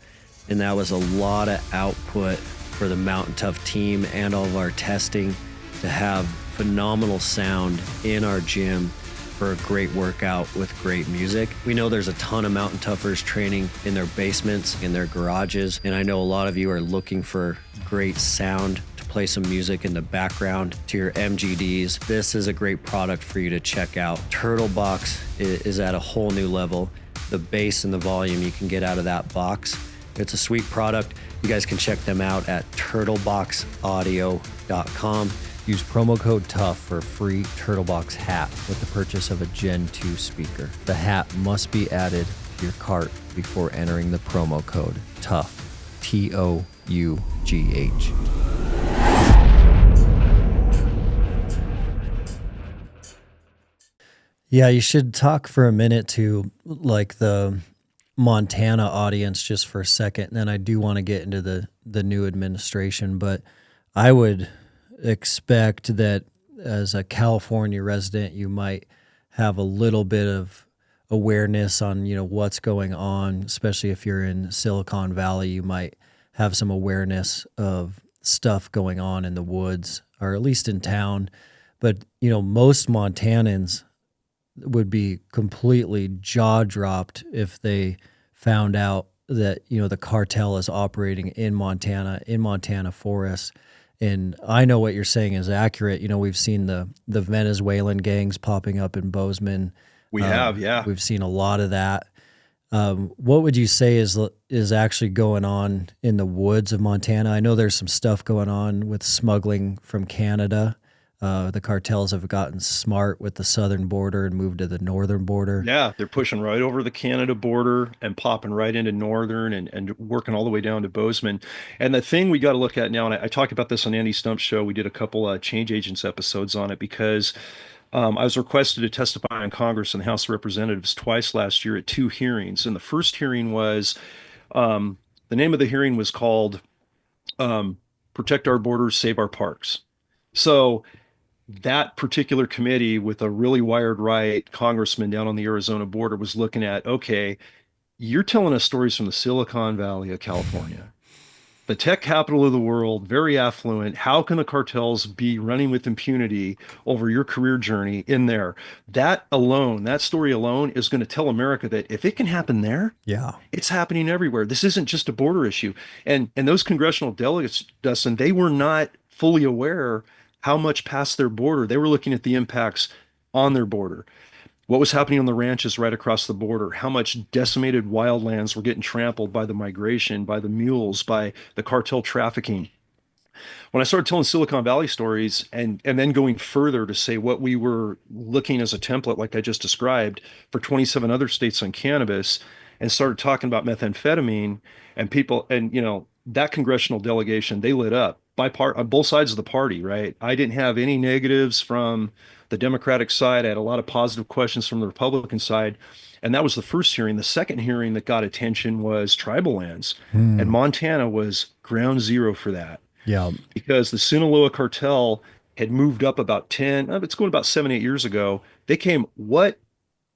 and that was a lot of output for the Mountain Tough team and all of our testing to have phenomenal sound in our gym for a great workout with great music. We know there's a ton of Mountain Toughers training in their basements, in their garages, and I know a lot of you are looking for great sound to play some music in the background to your MGDs. This is a great product for you to check out. Turtle Box is at a whole new level. The bass and the volume you can get out of that box. It's a sweet product. You guys can check them out at turtleboxaudio.com. Use promo code TOUGH for a free Turtlebox hat with the purchase of a Gen 2 speaker. The hat must be added to your cart before entering the promo code TOUGH, TOUGH. Yeah, you should talk for a minute to like the Montana audience just for a second. And then I do want to get into the new administration, but I would expect that as a California resident, you might have a little bit of awareness on, what's going on, especially if you're in Silicon Valley, you might have some awareness of stuff going on in the woods or at least in town. But, most Montanans would be completely jaw dropped if they found out that, the cartel is operating in Montana forests. And I know what you're saying is accurate. We've seen the Venezuelan gangs popping up in Bozeman. We have, yeah. We've seen a lot of that. What would you say is actually going on in the woods of Montana? I know there's some stuff going on with smuggling from Canada. The cartels have gotten smart with the southern border and moved to the northern border. Yeah, they're pushing right over the Canada border and popping right into northern and working all the way down to Bozeman. And the thing we got to look at now, and I talked about this on Andy Stump's show, we did a couple change agents episodes on it because I was requested to testify in Congress and the House of Representatives twice last year at two hearings. And the first hearing was, the name of the hearing was called Protect Our Borders, Save Our Parks. So that particular committee with a really wired right congressman down on the Arizona border was looking at, okay, you're telling us stories from the Silicon Valley of California, the tech capital of the world, very affluent. How can the cartels be running with impunity over your career journey in there? That alone, that story alone is going to tell America that if it can happen there, Yeah. it's happening everywhere. This isn't just a border issue. And those congressional delegates, Dustin, they were not fully aware how much past their border. They were looking at the impacts on their border. What was happening on the ranches right across the border, how much decimated wildlands were getting trampled by the migration, by the mules, by the cartel trafficking. When I started telling Silicon Valley stories and then going further to say what we were looking as a template, like I just described, for 27 other states on cannabis, and started talking about methamphetamine and people, and that congressional delegation, they lit up on both sides of the party, right? I didn't have any negatives from the Democratic side. I had a lot of positive questions from the Republican side. And that was the first hearing. The second hearing that got attention was tribal lands. And Montana was ground zero for that. Yeah. Because the Sinaloa cartel had moved up about 10, it's going about 7, 8 years ago. They came, what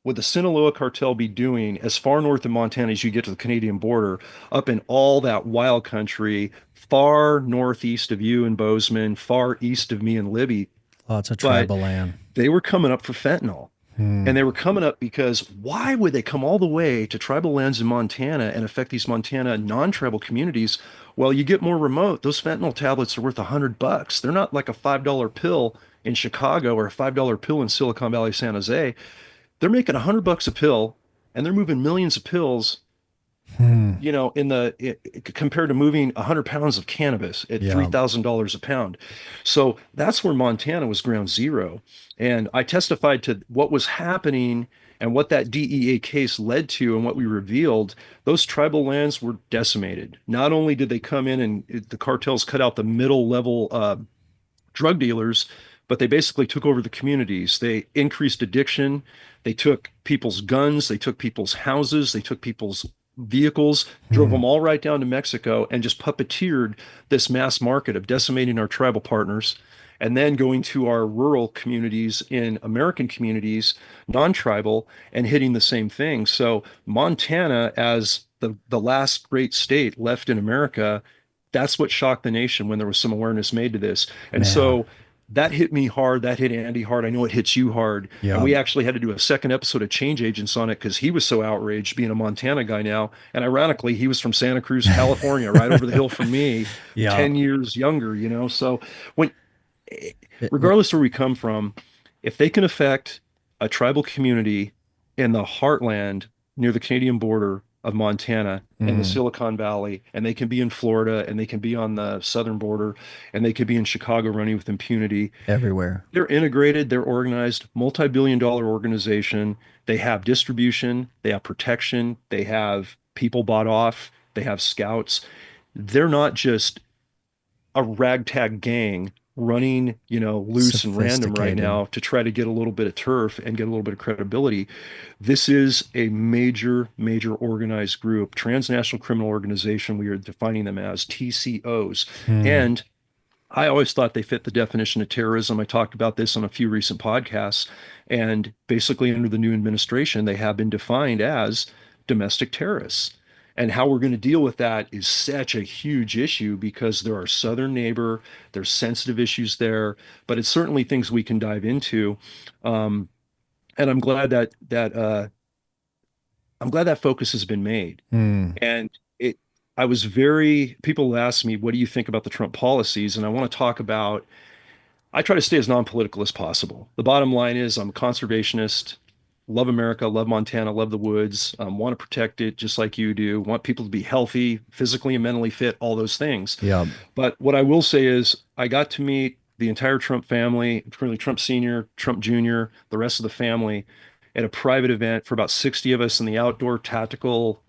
would the Sinaloa cartel be doing as far north of Montana as you get to the Canadian border, up in all that wild country, far northeast of you in Bozeman, far east of me in Libby? Lots of But tribal land. they were coming up for fentanyl. And they were coming up because why would they come all the way to tribal lands in Montana and affect these Montana non-tribal communities? Well, you get more remote. Those fentanyl tablets are worth $100. They're not like a $5 pill in Chicago or a $5 pill in Silicon Valley, San Jose. They're making $100 a pill, and they're moving millions of pills. Compared to moving 100 pounds of cannabis at Yeah. $3,000 a pound. So that's where Montana was ground zero. And I testified to what was happening and what that DEA case led to and what we revealed. Those tribal lands were decimated. Not only did they come in and the cartels cut out the middle level drug dealers, but they basically took over the communities. They increased addiction. They took people's guns. They took people's houses. They took people's vehicles, drove them all right down to Mexico, and just puppeteered this mass market of decimating our tribal partners, and then going to our rural communities in American communities, non-tribal, and hitting the same thing. So Montana, as the last great state left in America, that's what shocked the nation when there was some awareness made to this. And Man. so that hit me hard. That hit Andy hard. I know it hits you hard. Yeah. And we actually had to do a second episode of Change Agents on it because he was so outraged being a Montana guy now. And ironically, he was from Santa Cruz, California, right over the hill from me, Yeah. 10 years younger, So regardless where we come from, if they can affect a tribal community in the heartland near the Canadian border of Montana and the Silicon Valley, and they can be in Florida, and they can be on the southern border, and they could be in Chicago running with impunity. Everywhere. They're integrated, they're organized, multi-billion-dollar organization. They have distribution, they have protection, they have people bought off, they have scouts. They're not just a ragtag gang running, loose and random right Sophisticated. now to try to get a little bit of turf and get a little bit of credibility. This is a major, major organized group, transnational criminal organization. We are defining them as TCOs. And I always thought they fit the definition of terrorism. I talked about this on a few recent podcasts. And basically, under the new administration, they have been defined as domestic terrorists. And how we're going to deal with that is such a huge issue because they're our southern neighbor. There's sensitive issues there, but it's certainly things we can dive into. Um, and I'm glad that focus has been made. Mm. And people ask me, what do you think about the Trump policies? And I want to talk about, I try to stay as non-political as possible. The bottom line is I'm a conservationist, love America, love Montana, love the woods, want to protect it just like you do, want people to be healthy, physically and mentally fit, all those things. Yeah. But what I will say is I got to meet the entire Trump family, really Trump Sr., Trump Jr., the rest of the family at a private event for about 60 of us in the outdoor tactical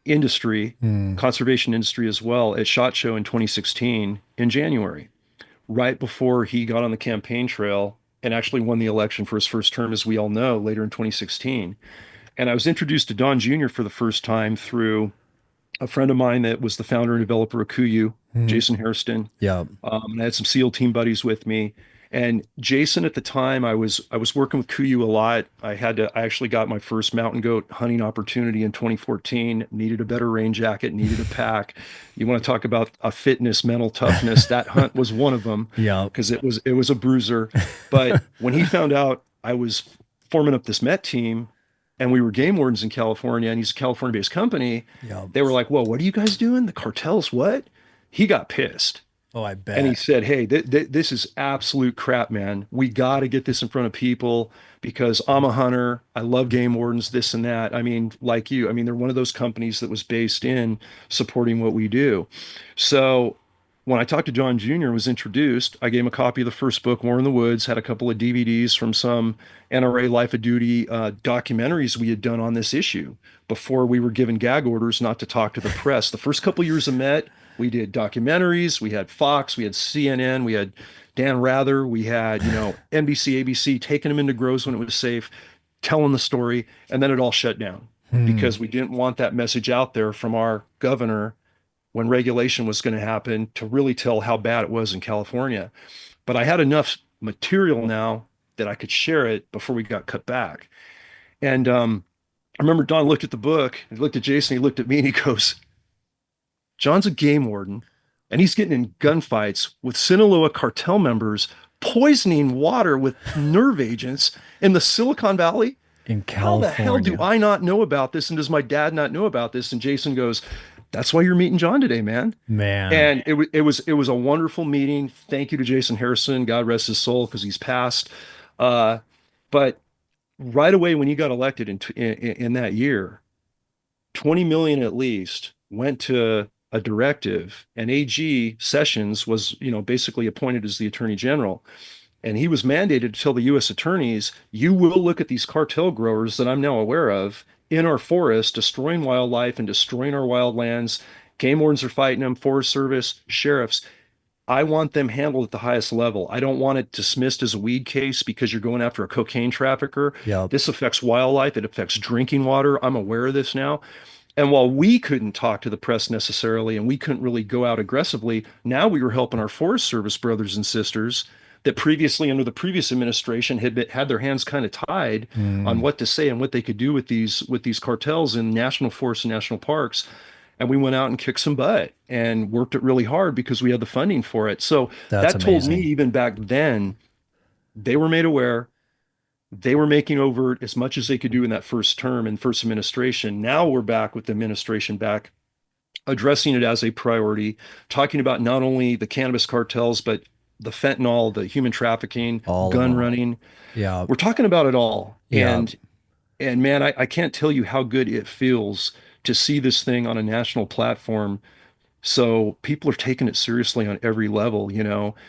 industry, Mm. conservation industry as well, at SHOT Show in 2016 in January, right before he got on the campaign trail and actually won the election for his first term, as we all know, later in 2016. And I was introduced to Don Jr. for the first time through a friend of mine that was the founder and developer of KUIU, Mm. Jason Hairston. Yeah. And I had some SEAL team buddies with me. And Jason, at the time, I was working with KUIU a lot. I actually got my first mountain goat hunting opportunity in 2014. Needed a better rain jacket, needed a pack. You want to talk about a fitness, mental toughness? That hunt was one of them. Yeah. Because it was a bruiser. But when he found out I was forming up this Met team, and we were game wardens in California, and he's a California-based company, Yeah. they were like, "Whoa, what are you guys doing? The cartels? What?" He got pissed. Oh, I bet. And he said, "Hey, this is absolute crap, man. We got to get this in front of people because I'm a hunter. I love game wardens, this and that. I mean, like you, I mean, they're one of those companies that was based in supporting what we do." So when I talked to John Jr., was introduced, I gave him a copy of the first book, War in the Woods, had a couple of DVDs from some NRA Life of Duty documentaries we had done on this issue before we were given gag orders not to talk to the press. The first couple of years of Met, we did documentaries. We had Fox, we had CNN, we had Dan Rather, we had, NBC, ABC, taking them into grows when it was safe, telling the story, and then it all shut down because we didn't want that message out there from our governor when regulation was going to happen to really tell how bad it was in California. But I had enough material now that I could share it before we got cut back. And I remember Don looked at the book, he looked at Jason, he looked at me, and he goes, "John's a game warden, and he's getting in gunfights with Sinaloa cartel members, poisoning water with nerve agents in the Silicon Valley. In How the hell do California. I not know about this? And does my dad not know about this?" And Jason goes, "That's why you're meeting John today, man." Man. And it was a wonderful meeting. Thank you to Jason Harrison. God rest his soul because he's passed. But right away when he got elected in that year, 20 million at least went to a directive, and AG Sessions was, basically appointed as the Attorney General. And he was mandated to tell the U.S. attorneys, "You will look at these cartel growers that I'm now aware of in our forest, destroying wildlife and destroying our wildlands. Game wardens are fighting them, Forest Service, sheriffs. I want them handled at the highest level. I don't want it dismissed as a weed case because you're going after a cocaine trafficker. Yep. This affects wildlife. It affects drinking water. I'm aware of this now." And while we couldn't talk to the press necessarily, and we couldn't really go out aggressively, now we were helping our Forest Service brothers and sisters that previously, under the previous administration, had their hands kind of tied on what to say and what they could do with these cartels in national forests and national parks. And we went out and kicked some butt and worked it really hard because we had the funding for it. So That's that told me, amazing. even back then, they were made aware. They were making overt as much as they could do in that first term and first administration. Now we're back with the administration back, addressing it as a priority, talking about not only the cannabis cartels, but the fentanyl, the human trafficking, All of gun them. running. Yeah. We're talking about it all. Yeah. And man, I can't tell you how good it feels to see this thing on a national platform. So people are taking it seriously on every level,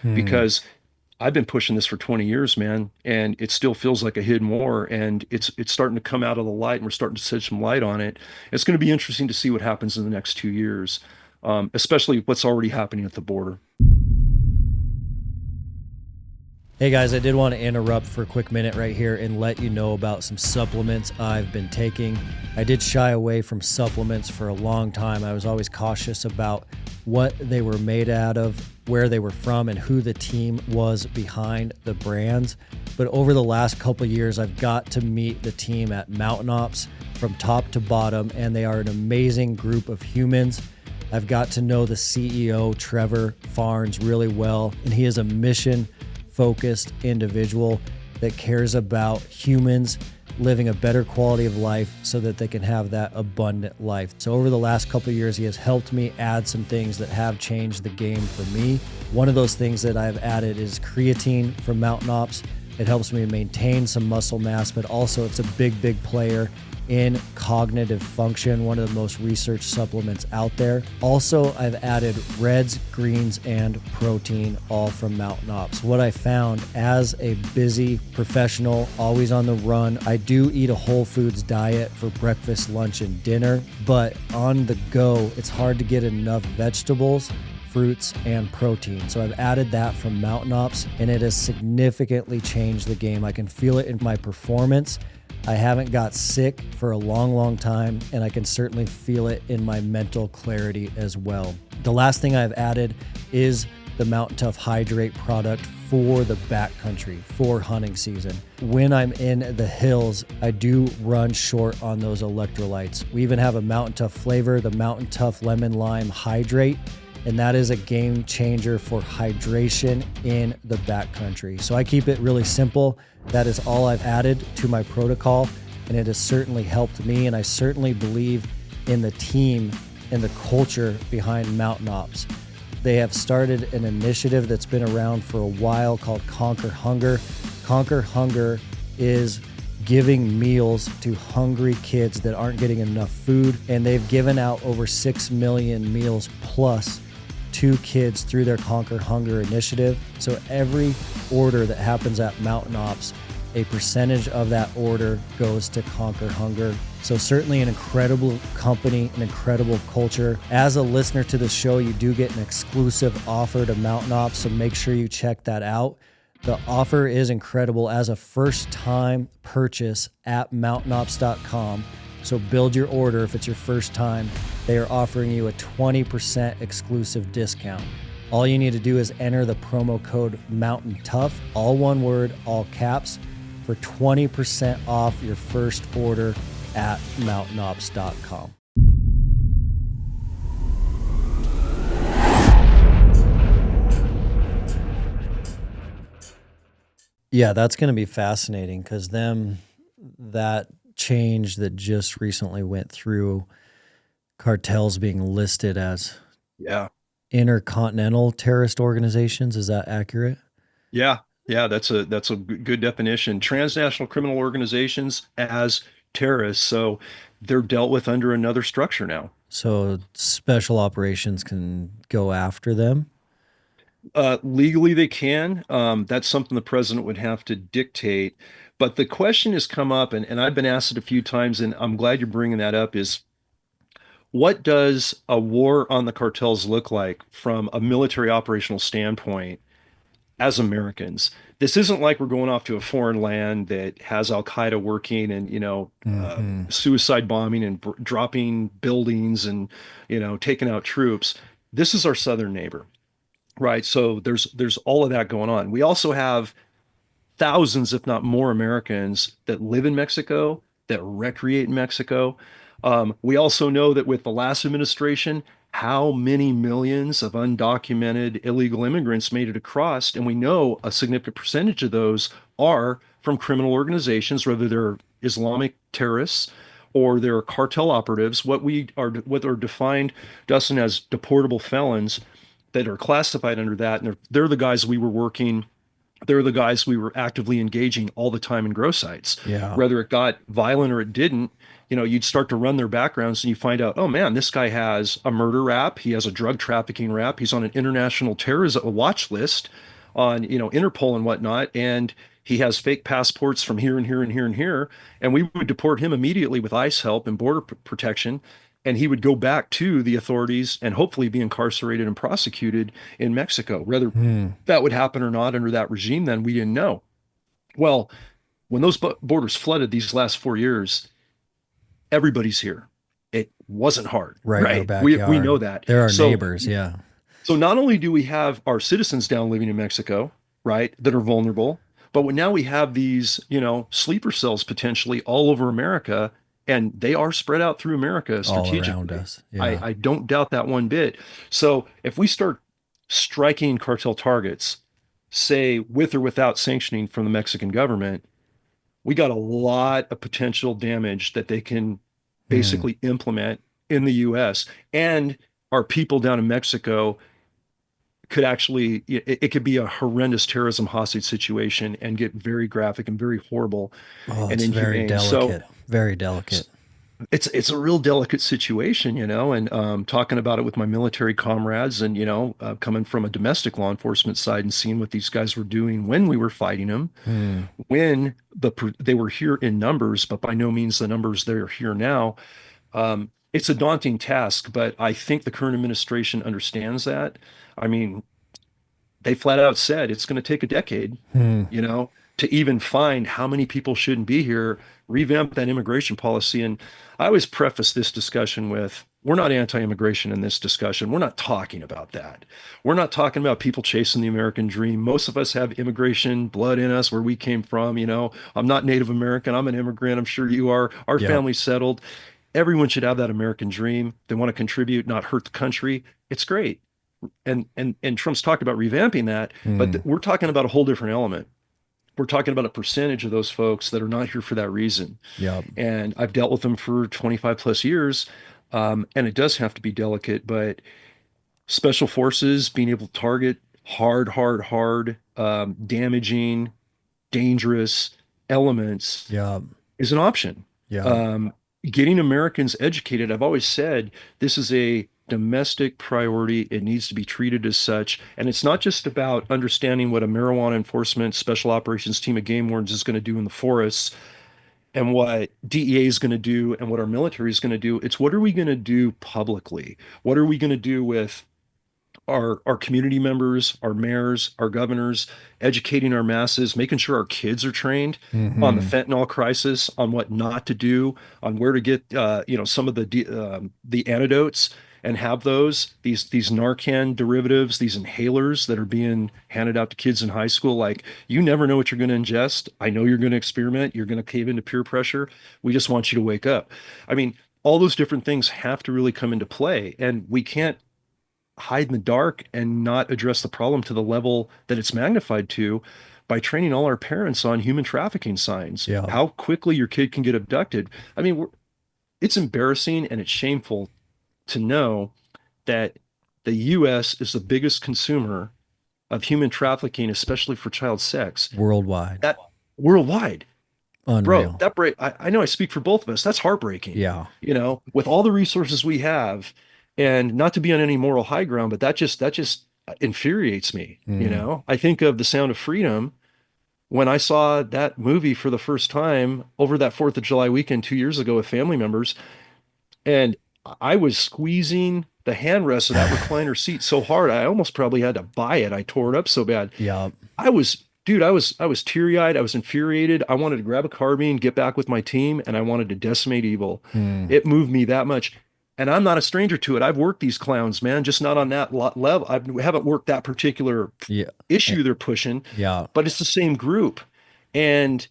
because I've been pushing this for 20 years, man, and it still feels like a hidden war, and it's starting to come out of the light, and we're starting to shed some light on it. It's going to be interesting to see what happens in the next 2 years, especially what's already happening at the border. Hey guys, I did want to interrupt for a quick minute right here and let you know about some supplements I've been taking. I did shy away from supplements for a long time. I was always cautious about what they were made out of, where they were from, and who the team was behind the brands. But over the last couple of years, I've got to meet the team at Mountain Ops from top to bottom, and they are an amazing group of humans. I've got to know the CEO, Trevor Farnes, really well, and he is a mission-focused individual that cares about humans living a better quality of life so that they can have that abundant life. So over the last couple of years, he has helped me add some things that have changed the game for me. One of those things that I've added is creatine from Mountain Ops. It helps me maintain some muscle mass, but also it's a big player in cognitive function, one of the most researched supplements out there. Also, I've added reds, greens, and protein, all from Mountain Ops. What I found as a busy professional, always on the run, I do eat a whole foods diet for breakfast, lunch, and dinner, but on the go, it's hard to get enough vegetables, fruits, and protein. So I've added that from Mountain Ops, and it has significantly changed the game. I can feel it in my performance. I haven't got sick for a long time, and I can certainly feel it in my mental clarity as well. The last thing I've added is the Mountain Tough Hydrate product for the backcountry, for hunting season. When I'm in the hills, I do run short on those electrolytes. We even have a Mountain Tough flavor, the Mountain Tough Lemon Lime Hydrate, and that is a game changer for hydration in the backcountry. So I keep it really simple. That is all I've added to my protocol, and it has certainly helped me, and I certainly believe in the team and the culture behind Mountain Ops. They have started an initiative that's been around for a while called Conquer Hunger. Conquer Hunger is giving meals to hungry kids that aren't getting enough food, and they've given out over 6 million meals plus to kids through their Conquer Hunger initiative. So every order that happens at Mountain Ops, a percentage of that order goes to Conquer Hunger. So certainly an incredible company, an incredible culture. As a listener to the show, you do get an exclusive offer to Mountain Ops, so make sure you check that out. The offer is incredible as a first-time purchase at mountainops.com. So build your order if it's your first time. They are offering you a 20% exclusive discount. All you need to do is enter the promo code Mountain Tough, all one word, all caps, for 20% off your first order at mountainops.com. Yeah, that's going to be fascinating because that change that just recently went through, cartels being listed as intercontinental terrorist organizations. Is that accurate? Yeah. That's a good definition. Transnational criminal organizations as terrorists. So they're dealt with under another structure now. So special operations can go after them. Legally, they can. That's something the president would have to dictate. But the question has come up, and I've been asked it a few times, and I'm glad you're bringing that up, is what does a war on the cartels look like from a military operational standpoint as Americans? This isn't like we're going off to a foreign land that has Al Qaeda working and, suicide bombing and dropping buildings and, taking out troops. This is our southern neighbor, right? So there's all of that going on. We also have thousands, if not more, Americans that live in Mexico, that recreate in Mexico. We also know that with the last administration, how many millions of undocumented illegal immigrants made it across, and we know a significant percentage of those are from criminal organizations, whether they're Islamic terrorists or they're cartel operatives, what are defined, Dustin, as deportable felons that are classified under that, and they're the guys we were working. They're the guys we were actively engaging all the time in grow sites. Yeah. Whether it got violent or it didn't, you'd start to run their backgrounds and you find out, oh man, this guy has a murder rap. He has a drug trafficking rap. He's on an international terrorism watch list on, Interpol and whatnot. And he has fake passports from here and here and here and here. And we would deport him immediately with ICE help and border protection. And he would go back to the authorities and hopefully be incarcerated and prosecuted in Mexico. Whether that would happen or not under that regime, then we didn't know. Well, when those borders flooded these last 4 years, everybody's here. it wasn't hard, Right in our right? We know backyard. that. They're our So neighbors. Yeah. so not only do we have our citizens down living in Mexico, right, that are vulnerable, but now we have these, sleeper cells potentially all over America, and they are spread out through America All around strategically. us. I, Yeah. I don't doubt that one bit. So if we start striking cartel targets, say with or without sanctioning from the Mexican government, we got a lot of potential damage that they can Hmm. basically implement in the US. And our people down in Mexico could actually, it could be a horrendous terrorism hostage situation and get very graphic and very horrible Oh, and it's very inhumane. So delicate. Very delicate. it's a real delicate situation, and talking about it with my military comrades, and coming from a domestic law enforcement side and seeing what these guys were doing when we were fighting them, Hmm. when they were here in numbers, but by no means the numbers they're here now. It's a daunting task, but I think the current administration understands that. I mean, they flat out said it's going to take a decade, Hmm. to even find how many people shouldn't be here, revamp that immigration policy. And I always preface this discussion with, we're not anti-immigration in this discussion. We're not talking about that. We're not talking about people chasing the American dream. Most of us have immigration blood in us where we came from. I'm not Native American. I'm an immigrant. I'm sure you are. Our Yep. family's settled. Everyone should have that American dream. They want to contribute, not hurt the country. It's great. And Trump's talked about revamping that, but Hmm. we're talking about a whole different element. We're talking about a percentage of those folks that are not here for that reason. Yep. And I've dealt with them for 25 plus years. And it does have to be delicate, but special forces being able to target hard, damaging, dangerous elements Yep. is an option. Yep. Um, Getting Americans educated, I've always said this is a domestic priority. It needs to be treated as such. And it's not just about understanding what a marijuana enforcement special operations team of game wardens is going to do in the forests and what DEA is going to do and what our military is going to do. It's what are we going to do publicly? What are we going to do with our community members, our mayors, our governors, educating our masses, making sure our kids are trained on the Hmm. fentanyl crisis, on what not to do, on where to get some of the antidotes and have these Narcan derivatives, these inhalers that are being handed out to kids in high school. Like, you never know what you're going to ingest. I know you're going to experiment. You're going to cave into peer pressure. We just want you to wake up. I mean, all those different things have to really come into play, and we can't hide in the dark and not address the problem to the level that it's magnified to by training all our parents on human trafficking signs, Yep. how quickly your kid can get abducted. I mean, it's embarrassing and it's shameful to know that the US is the biggest consumer of human trafficking, especially for child sex, Worldwide. that worldwide. Bro, Unreal. I know I speak for both of us. That's heartbreaking. Yeah. With all the resources we have, and not to be on any moral high ground, but that just infuriates me. Mm. I think of The Sound of Freedom when I saw that movie for the first time over that 4th of July weekend 2 years ago with family members, and I was squeezing the handrest of that recliner seat so hard, I almost probably had to buy it. I tore it up so bad. Yep. Dude, I was teary-eyed. I was infuriated. I wanted to grab a carbine, get back with my team, and I wanted to decimate evil. Mm. It moved me that much. And I'm not a stranger to it. I've worked these clowns, man, just not on that level. I haven't worked that particular Yeah. issue they're pushing, Yeah. but it's the same group. And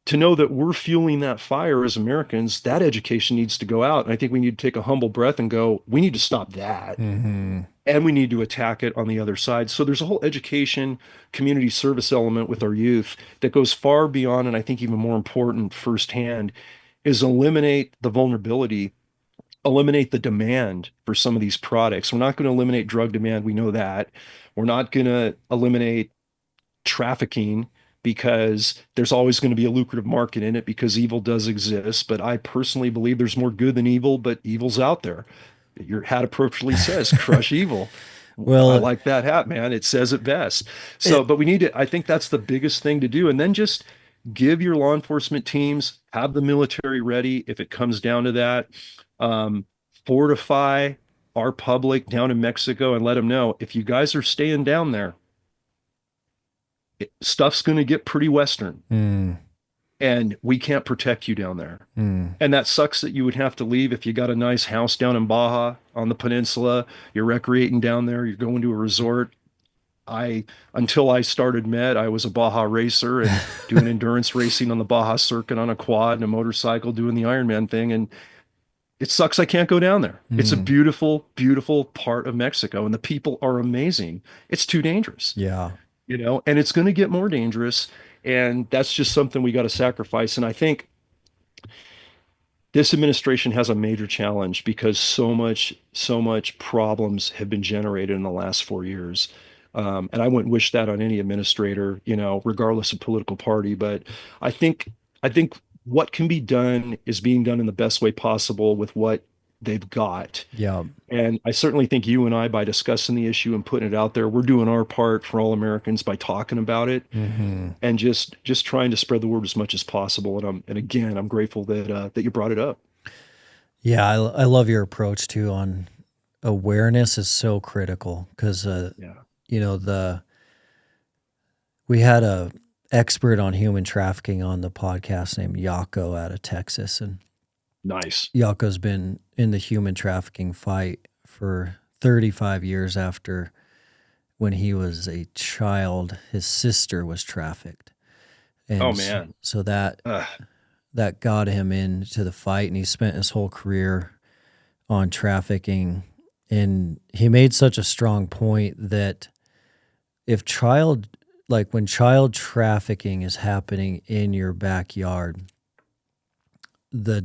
to know that we're fueling that fire as Americans, that education needs to go out. And I think we need to take a humble breath and go, we need to stop that. Hmm. And we need to attack it on the other side. So there's a whole education, community service element with our youth that goes far beyond, and I think even more important firsthand, is eliminate the vulnerability, eliminate the demand for some of these products. We're not going to eliminate drug demand. We know that. We're not going to eliminate trafficking because there's always going to be a lucrative market in it because evil does exist. But I personally believe there's more good than evil, but evil's out there. Your hat appropriately says, crush evil. I Well, like that hat, man. It says it best. So, it, but we need to, I think that's the biggest thing to do. And then just give your law enforcement teams, have the military ready if it comes down to that. Um, Fortify our public down in Mexico and let them know if you guys are staying down there, stuff's going to get pretty Western. mm, and we can't protect you down there. Mm. And that sucks that you would have to leave if you got a nice house down in Baja on the peninsula, you're recreating down there, you're going to a resort. Until I started Med, I was a Baja racer and doing endurance racing on the Baja circuit on a quad and a motorcycle, doing the Ironman thing. And it sucks I can't go down there. It's a Mm. beautiful, beautiful part of Mexico, and the people are amazing. It's too dangerous, Yeah. and it's going to get more dangerous. And that's just something we got to sacrifice. And I think this administration has a major challenge because so much problems have been generated in the last 4 years. And I wouldn't wish that on any administrator, regardless of political party. But I think what can be done is being done in the best way possible with what they've got. Yeah. And I certainly think you and I, by discussing the issue and putting it out there, we're doing our part for all Americans by talking about it Hmm. and just trying to spread the word as much as possible. And again, I'm grateful that you brought it up. Yeah. I love your approach too on awareness is so critical because, Yeah. we had a expert on human trafficking on the podcast named Yako out of Texas. And Nice. Yako's been in the human trafficking fight for 35 years after when he was a child, his sister was trafficked. And Oh man. so that Ugh. got him into the fight, and he spent his whole career on trafficking. And he made such a strong point that when child trafficking is happening in your backyard, the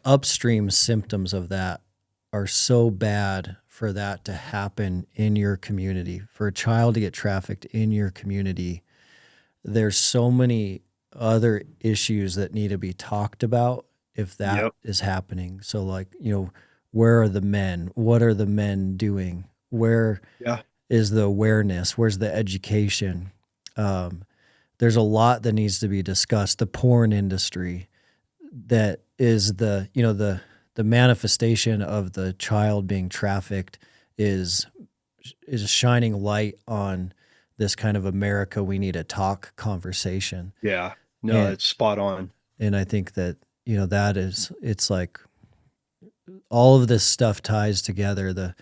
upstream symptoms of that are so bad for that to happen in your community, for a child to get trafficked in your community. There's so many other issues that need to be talked about if that Yep. is happening. So where are the men? What are the men doing? Where Yeah. is the awareness? Where's the education? There's a lot that needs to be discussed. The porn industry, that is the manifestation of the child being trafficked, is shining light on this kind of America we need to talk conversation. Yeah. No, And- it's spot on. And I think that, it's like all of this stuff ties together, the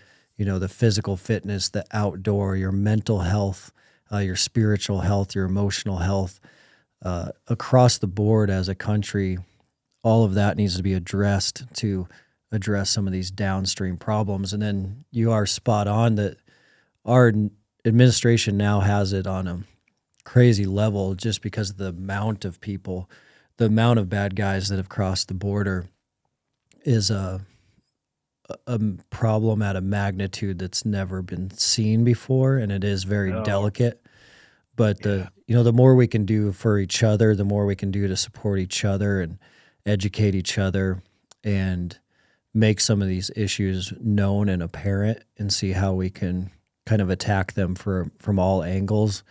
physical fitness, the outdoor, your mental health, your spiritual health, your emotional health, across the board as a country. All of that needs to be addressed to address some of these downstream problems. And then you are spot on that our administration now has it on a crazy level just because of the amount of people, the amount of bad guys that have crossed the border is a problem at a magnitude that's never been seen before. And it is very No. delicate. But Yeah. the more we can do for each other, the more we can do to support each other and educate each other and make some of these issues known and apparent and see how we can kind of attack them from all angles,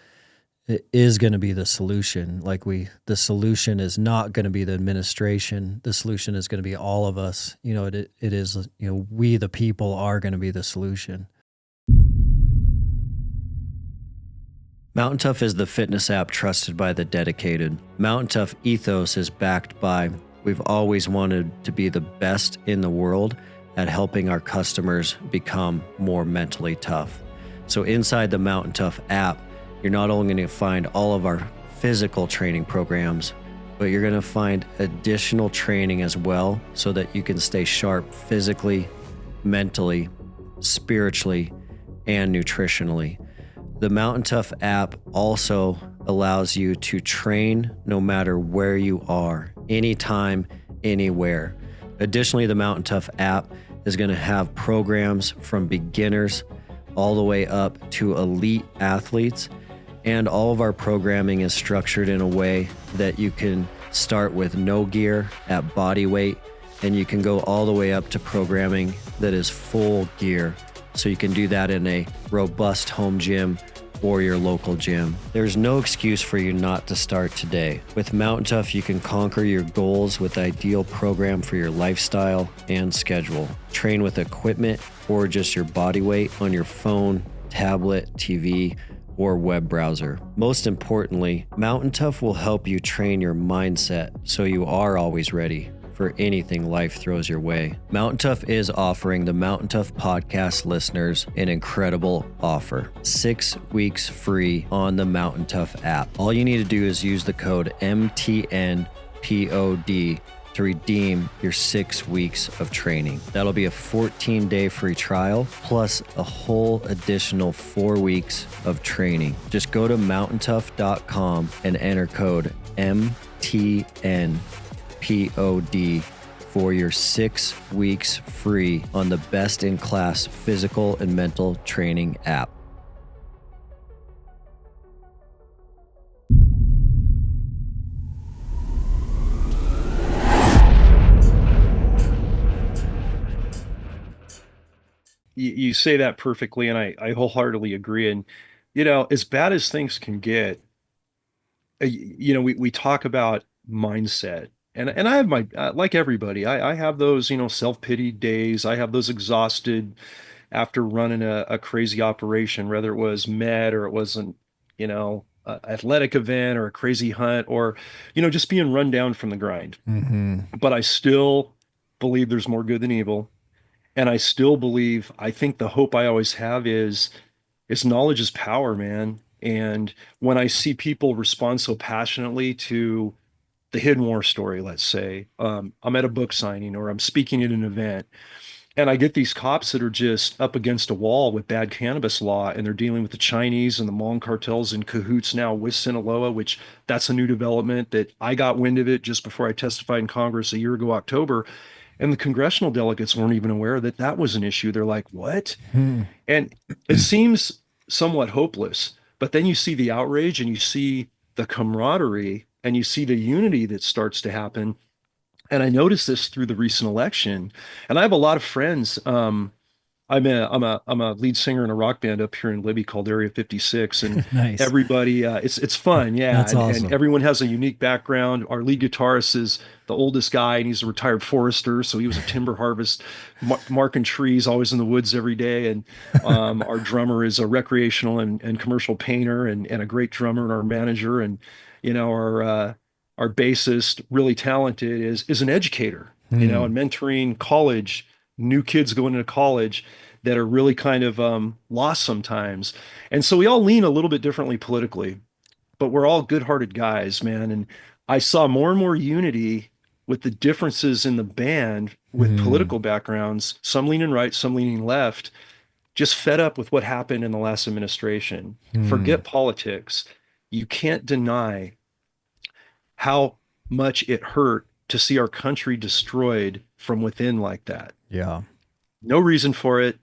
it is going to be the solution. The solution is not going to be the administration. The solution is going to be all of us. It is, we the people are going to be the solution. Mountain Tough is the fitness app trusted by the dedicated. Mountain Tough ethos is backed by, we've always wanted to be the best in the world at helping our customers become more mentally tough. So inside the Mountain Tough app, you're not only going to find all of our physical training programs, but you're going to find additional training as well so that you can stay sharp physically, mentally, spiritually, and nutritionally. The Mountain Tough app also allows you to train no matter where you are, anytime, anywhere. Additionally, the Mountain Tough app is going to have programs from beginners all the way up to elite athletes. And all of our programming is structured in a way that you can start with no gear at body weight, and you can go all the way up to programming that is full gear. So you can do that in a robust home gym or your local gym. There's no excuse for you not to start today. With Mountain Tough, you can conquer your goals with the ideal program for your lifestyle and schedule. Train with equipment or just your body weight on your phone, tablet, TV, or web browser. Most importantly, Mountain Tough will help you train your mindset so you are always ready for anything life throws your way. Mountain Tough is offering the Mountain Tough Podcast listeners an incredible offer. 6 weeks free on the Mountain Tough app. All you need to do is use the code MTNPOD to redeem your 6 weeks of training. That'll be a 14-day free trial plus a whole additional 4 weeks of training. Just go to mountaintough.com and enter code MTNPOD for your 6 weeks free on the best-in-class physical and mental training app. You say that perfectly, and I wholeheartedly agree. And, as bad as things can get, we talk about mindset. And I have my, like everybody, I have those, self-pity days. I have those exhausted after running a crazy operation, whether it was med or it wasn't, athletic event or a crazy hunt or, just being run down from the grind. But I still believe there's more good than evil. And I still believe, I think the hope I always have is knowledge is power, man. And when I see people respond so passionately to the Hidden War story, let's say, I'm at a book signing or I'm speaking at an event, and I get these cops that are just up against a wall with bad cannabis law, and they're dealing with the Chinese and the Hmong cartels in cahoots now with Sinaloa, which that's a new development that I got wind of it just before I testified in Congress a year ago, October. And the congressional delegates weren't even aware that that was an issue. They're like, what? And it seems somewhat hopeless. But then you see the outrage and you see the camaraderie and you see the unity that starts to happen. And I noticed this through the recent election. And I have a lot of friends. I'm a lead singer in a rock band up here in Libby called Area 56, and Nice. everybody it's fun, yeah. That's and, awesome. and everyone has a unique background. Our lead guitarist is the oldest guy, and he's a retired forester, so he was a timber harvest, marking trees, always in the woods every day. And our drummer is a recreational and commercial painter, and a great drummer, and our manager, and our bassist, really talented, is an educator, and mentoring college new kids going into college that are really kind of lost sometimes. And so we all lean a little bit differently politically, but we're all good-hearted guys, man. And I saw more and more unity with the differences in the band with political backgrounds, some leaning right, some leaning left, just fed up with what happened in the last administration. Forget politics. You can't deny how much it hurt to see our country destroyed from within like that. Yeah. No reason for it.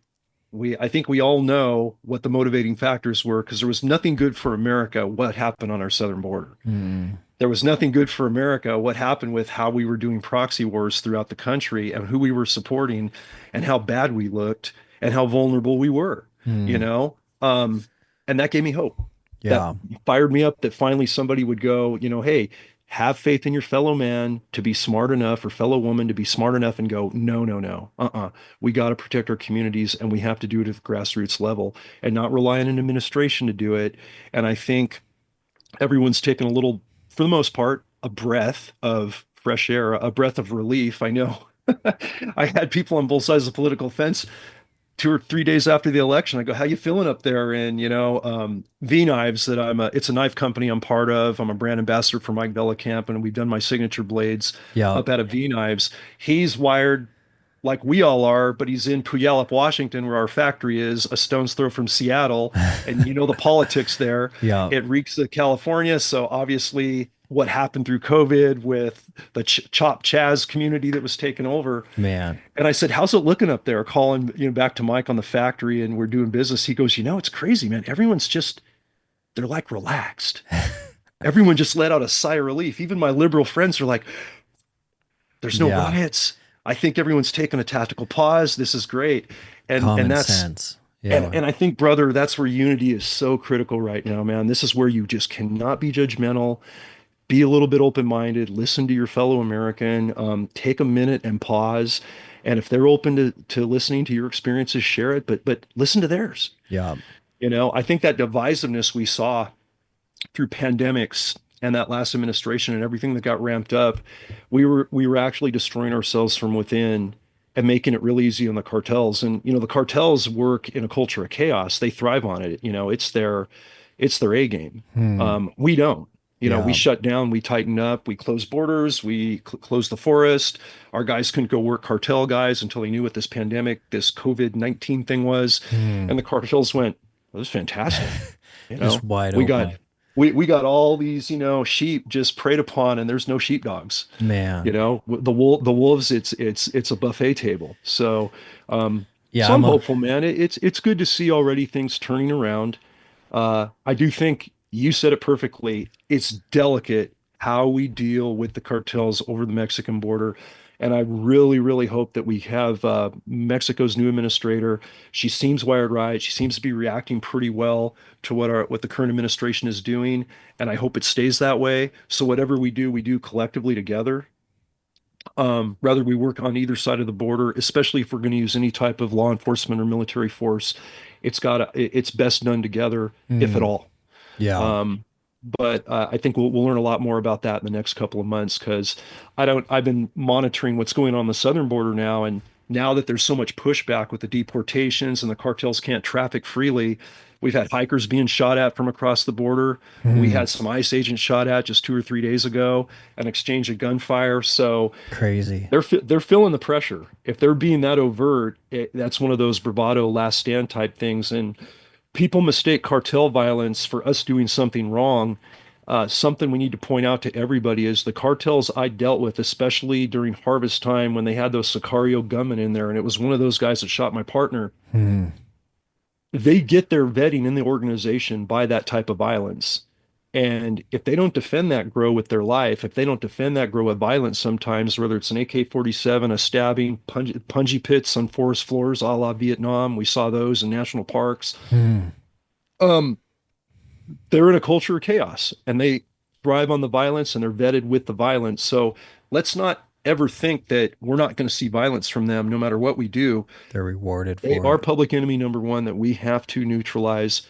I think we all know what the motivating factors were, because there was nothing good for America what happened on our southern border. There was nothing good for America what happened with how we were doing proxy wars throughout the country and who we were supporting and how bad we looked and how vulnerable we were, and that gave me hope. Yeah. That fired me up that finally somebody would go, hey, have faith in your fellow man to be smart enough, or fellow woman to be smart enough, and go, no. We got to protect our communities, and we have to do it at the grassroots level and not rely on an administration to do it. And I think everyone's taken a little, for the most part, a breath of fresh air, a breath of relief. I know I had people on both sides of the political fence 2 or 3 days after the election. I go, how you feeling up there? And, V Knives, that it's a knife company I'm part of. I'm a brand ambassador for Mike Vellicamp, and we've done my signature blades up at a V Knives. He's wired like we all are, but he's in Puyallup, Washington, where our factory is, a stone's throw from Seattle. And the politics there. It reeks of California. So obviously what happened through COVID with the Chop Chaz community that was taken over. Man. And I said, how's it looking up there? Calling, back to Mike on the factory, and we're doing business. He goes, it's crazy, man. Everyone's just, they're like relaxed. Everyone just let out a sigh of relief. Even my liberal friends are like, there's no riots. I think everyone's taking a tactical pause. This is great. And that's sense. Yeah. And I think, brother, that's where unity is so critical right now, man. This is where you just cannot be judgmental. Be a little bit open-minded, listen to your fellow American, take a minute and pause. And if they're open to listening to your experiences, share it, but listen to theirs. Yeah. I think that divisiveness we saw through pandemics and that last administration and everything that got ramped up, we were actually destroying ourselves from within and making it real easy on the cartels. And the cartels work in a culture of chaos. They thrive on it. It's their A game. Hmm. We don't. We Yeah. shut down, we tightened up, we closed borders, we closed the forest. Our guys couldn't go work cartel guys until they knew what this pandemic, this COVID-19 thing was. Hmm. And the cartels went, well, this is fantastic. You Just know, wide we got open. we got all these, sheep just preyed upon, and there's no sheepdogs. Man. The wolves, it's a buffet table. So Yeah, so I'm I'm a hopeful, man. It's good to see already things turning around. I do think you said it perfectly. It's delicate how we deal with the cartels over the Mexican border. And I really, really hope that we have Mexico's new administrator. She seems wired right. She seems to be reacting pretty well to what the current administration is doing. And I hope it stays that way. So whatever we do collectively together. Rather we work on either side of the border, especially if we're going to use any type of law enforcement or military force. It's best done together, if at hmm. all. Yeah. But I think we'll learn a lot more about that in the next couple of months because I've been monitoring what's going on the southern border now, and now that there's so much pushback with the deportations and the cartels can't traffic freely, we've had hikers being shot at from across the border. We Hmm. had some ICE agents shot at just 2 or 3 days ago, an exchange of gunfire. So Crazy. they're feeling the pressure. If they're being that overt, that's one of those bravado last stand type things, and people mistake cartel violence for us doing something wrong. Something we need to point out to everybody is the cartels I dealt with, especially during harvest time when they had those Sicario gunmen in there, and it was one of those guys that shot my partner. Hmm. They get their vetting in the organization by that type of violence. And if they don't defend that grow with their life, if they don't defend that grow with violence sometimes, whether it's an AK-47, a stabbing, punji pits on forest floors, a la Vietnam, we saw those in national parks. Hmm. Um, they're in a culture of chaos and they thrive on the violence and they're vetted with the violence. So let's not ever think that we're not going to see violence from them no matter what we do. They're rewarded They for are it. public enemy number one that we have to neutralize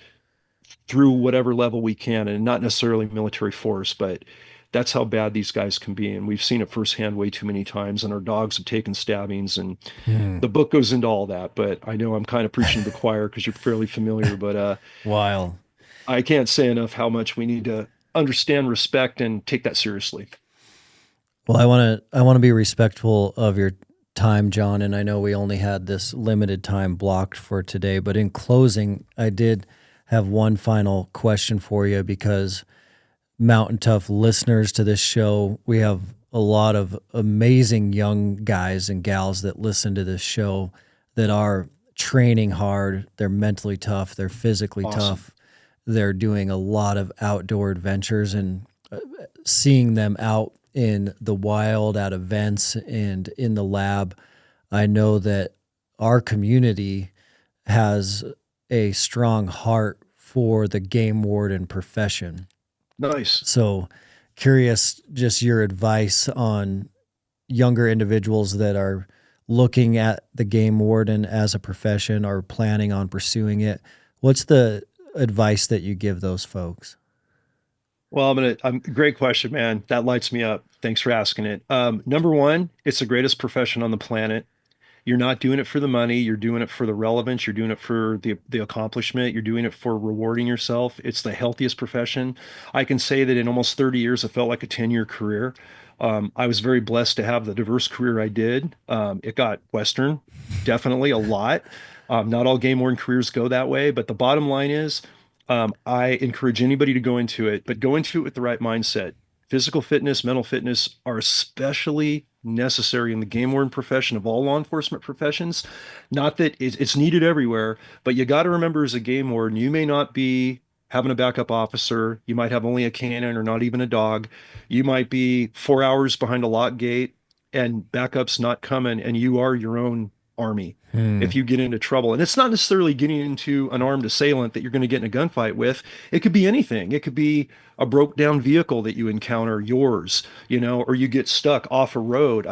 through whatever level we can, and not necessarily military force, but that's how bad these guys can be. And we've seen it firsthand way too many times, and our dogs have taken stabbings, and Hmm. the book goes into all that. But I know I'm kind of preaching to the choir because you're fairly familiar, but Wild. I can't say enough how much we need to understand, respect, and take that seriously. Well, I want to be respectful of your time, John, and I know we only had this limited time blocked for today, but in closing, I did have one final question for you because Mountain Tough listeners to this show, we have a lot of amazing young guys and gals that listen to this show that are training hard, they're mentally tough, they're physically Awesome. tough. They're doing a lot of outdoor adventures and seeing them out in the wild at events and in the lab, I know that our community has a strong heart for the game warden profession. Nice. So, curious just your advice on younger individuals that are looking at the game warden as a profession or planning on pursuing it. What's the advice that you give those folks? Well, great question, man. That lights me up. Thanks for asking it. Number one, it's the greatest profession on the planet. You're not doing it for the money. You're doing it for the relevance. You're doing it for the accomplishment. You're doing it for rewarding yourself. It's the healthiest profession. I can say that in almost 30 years, it felt like a 10-year career. I was very blessed to have the diverse career I did. It got Western, definitely a lot. Not all game warden careers go that way, but the bottom line is, I encourage anybody to go into it, but go into it with the right mindset. Physical fitness, mental fitness are especially necessary in the game warden profession of all law enforcement professions. Not that it's needed everywhere, but you got to remember as a game warden, you may not be having a backup officer. You might have only a canine or not even a dog. You might be 4 hours behind a lock gate and backup's not coming, and you are your own army if you get into trouble. And it's not necessarily getting into an armed assailant that you're going to get in a gunfight with. It could be anything. It could be a broke down vehicle that you encounter, yours, or you get stuck off a road.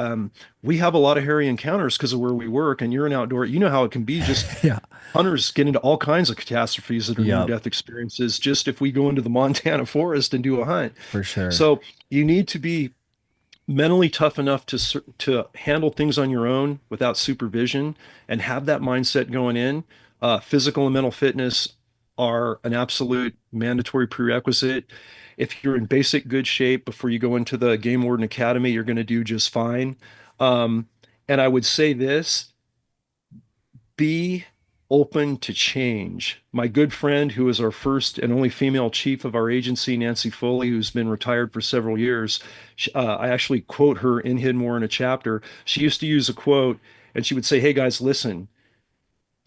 We have a lot of hairy encounters because of where we work, and you're an outdoor, you know how it can be. Just Yeah. hunters get into all kinds of catastrophes that are Yep. near-death experiences just if we go into the Montana forest and do a hunt. For sure. So you need to be mentally tough enough to handle things on your own without supervision and have that mindset going in. Physical and mental fitness are an absolute mandatory prerequisite. If you're in basic good shape before you go into the Game Warden Academy, you're going to do just fine. And I would say this, be open to change. My good friend, who is our first and only female chief of our agency, Nancy Foley, who's been retired for several years, I actually quote her in Hidden War in a chapter. She used to use a quote, and she would say, "Hey guys, listen,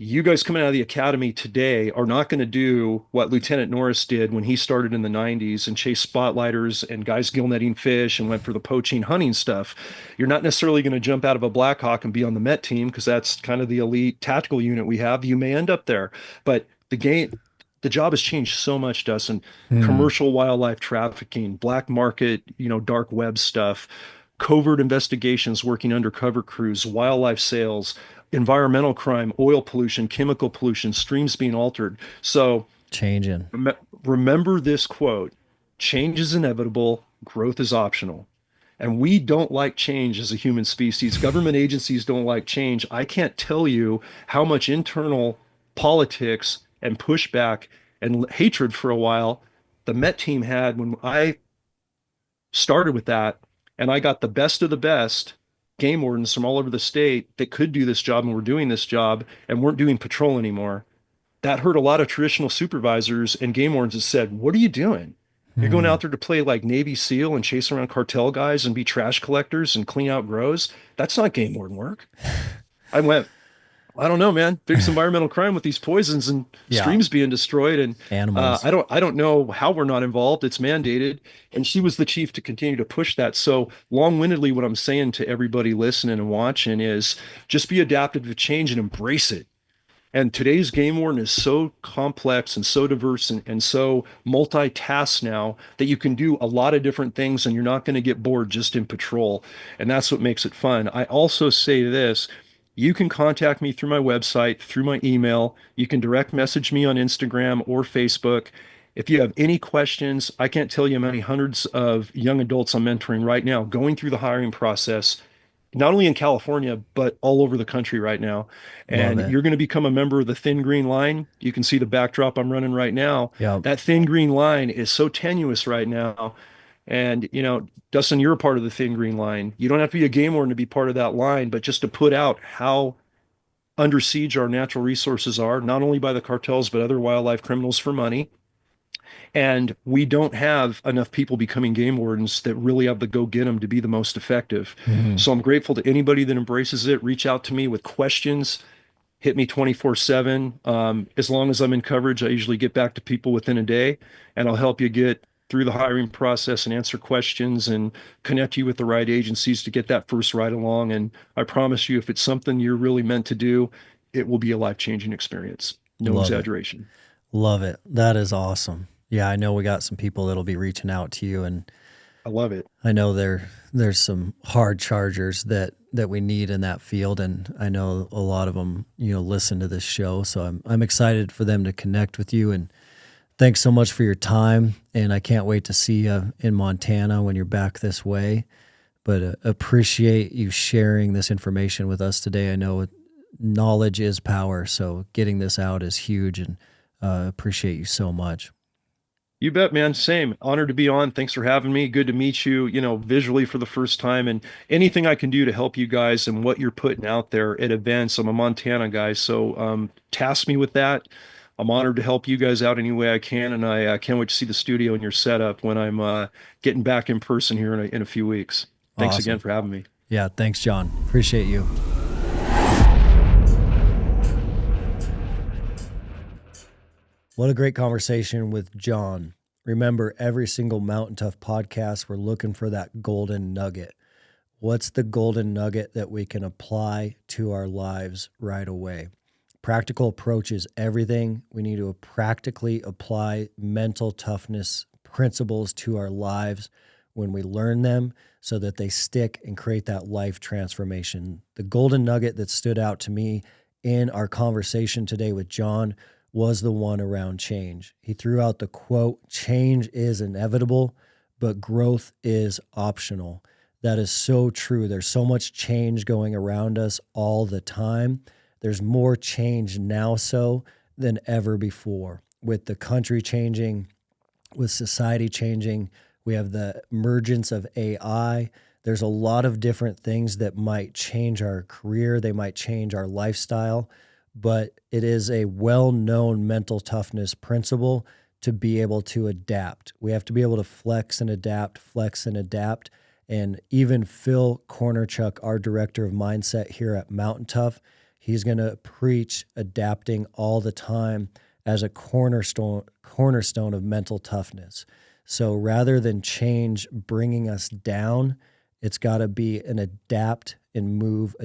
you guys coming out of the academy today are not going to do what Lieutenant Norris did when he started in the 90s and chased spotlighters and guys gill netting fish and went for the poaching hunting stuff. You're not necessarily going to jump out of a Black Hawk and be on the Met team because that's kind of the elite tactical unit we have. You may end up there, but the job has changed so much, Dustin. Commercial wildlife trafficking, black market, dark web stuff, covert investigations, working undercover crews, wildlife sales, environmental crime, oil pollution, chemical pollution, streams being altered. So Changing. remember this quote: change is inevitable, growth is optional. And we don't like change as a human species. Government agencies don't like change. I can't tell you how much internal politics and pushback and hatred for a while the Met team had when I started with that, and I got the best of the best game wardens from all over the state that could do this job and were doing this job and weren't doing patrol anymore. That hurt a lot of traditional supervisors and game wardens that said, "What are you doing? You're going out there to play like Navy SEAL and chase around cartel guys and be trash collectors and clean out grows? That's not game warden work." I went, "I don't know, man. Biggest environmental crime with these poisons and Yeah. streams being destroyed. And Animals. I don't know how we're not involved. It's mandated." And she was the chief to continue to push that. So long-windedly, what I'm saying to everybody listening and watching is just be adaptive to change and embrace it. And today's game warden is so complex and so diverse and so multitask now that you can do a lot of different things and you're not going to get bored just in patrol. And that's what makes it fun. I also say this: you can contact me through my website, through my email. You can direct message me on Instagram or Facebook. If you have any questions, I can't tell you how many hundreds of young adults I'm mentoring right now going through the hiring process, not only in California, but all over the country right now. Love And it. you're going to become a member of the Thin Green Line. You can see the backdrop I'm running right now. Yep. That Thin Green Line is so tenuous right now. And, Dustin, you're a part of the Thin Green Line. You don't have to be a game warden to be part of that line, but just to put out how under siege our natural resources are, not only by the cartels, but other wildlife criminals for money. And we don't have enough people becoming game wardens that really have the go get them to be the most effective. So I'm grateful to anybody that embraces it. Reach out to me with questions. Hit me 24/7. As long as I'm in coverage, I usually get back to people within a day, and I'll help you get through the hiring process and answer questions and connect you with the right agencies to get that first ride along. And I promise you, if it's something you're really meant to do, it will be a life-changing experience. No Love it. exaggeration. Love it. That is awesome. Yeah, I know we got some people that'll be reaching out to you, and I love it. I know there's some hard chargers that we need in that field, and I know a lot of them, listen to this show, so I'm excited for them to connect with you. And thanks so much for your time, and I can't wait to see you in Montana when you're back this way. But appreciate you sharing this information with us today. I know knowledge is power, so getting this out is huge, and appreciate you so much. You bet, man. Same. Honored to be on. Thanks for having me. Good to meet you, visually for the first time, and anything I can do to help you guys and what you're putting out there at events. I'm a Montana guy, so task me with that. I'm honored to help you guys out any way I can, and I can't wait to see the studio and your setup when I'm getting back in person here in a few weeks. Thanks Awesome. again for having me. Yeah, thanks, John. Appreciate you. What a great conversation with John. Remember, every single Mountain Tough podcast, we're looking for that golden nugget. What's the golden nugget that we can apply to our lives right away? Practical approach is everything. We need to practically apply mental toughness principles to our lives when we learn them so that they stick and create that life transformation. The golden nugget that stood out to me in our conversation today with John was the one around change. He threw out the quote, "Change is inevitable, but growth is optional." That is so true. There's so much change going around us all the time. There's more change now so than ever before. With the country changing, with society changing, we have the emergence of AI. There's a lot of different things that might change our career. They might change our lifestyle, but it is a well-known mental toughness principle to be able to adapt. We have to be able to flex and adapt. And even Phil Cornerchuck, our director of mindset here at Mountain Tough, he's going to preach adapting all the time as a cornerstone of mental toughness. So rather than change bringing us down, it's got to be an adapt and move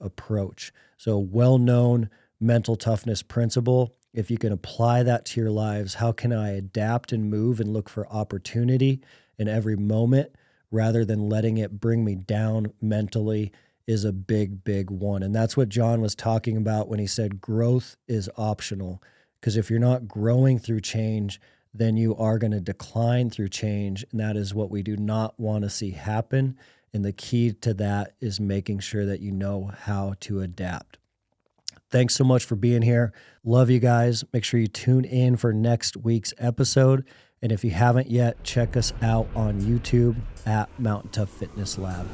approach. So well-known mental toughness principle. If you can apply that to your lives, how can I adapt and move and look for opportunity in every moment rather than letting it bring me down mentally is a big, big one. And that's what John was talking about when he said growth is optional. Because if you're not growing through change, then you are going to decline through change. And that is what we do not want to see happen. And the key to that is making sure that you know how to adapt. Thanks so much for being here. Love you guys. Make sure you tune in for next week's episode. And if you haven't yet, check us out on YouTube at Mountain Tough Fitness Lab.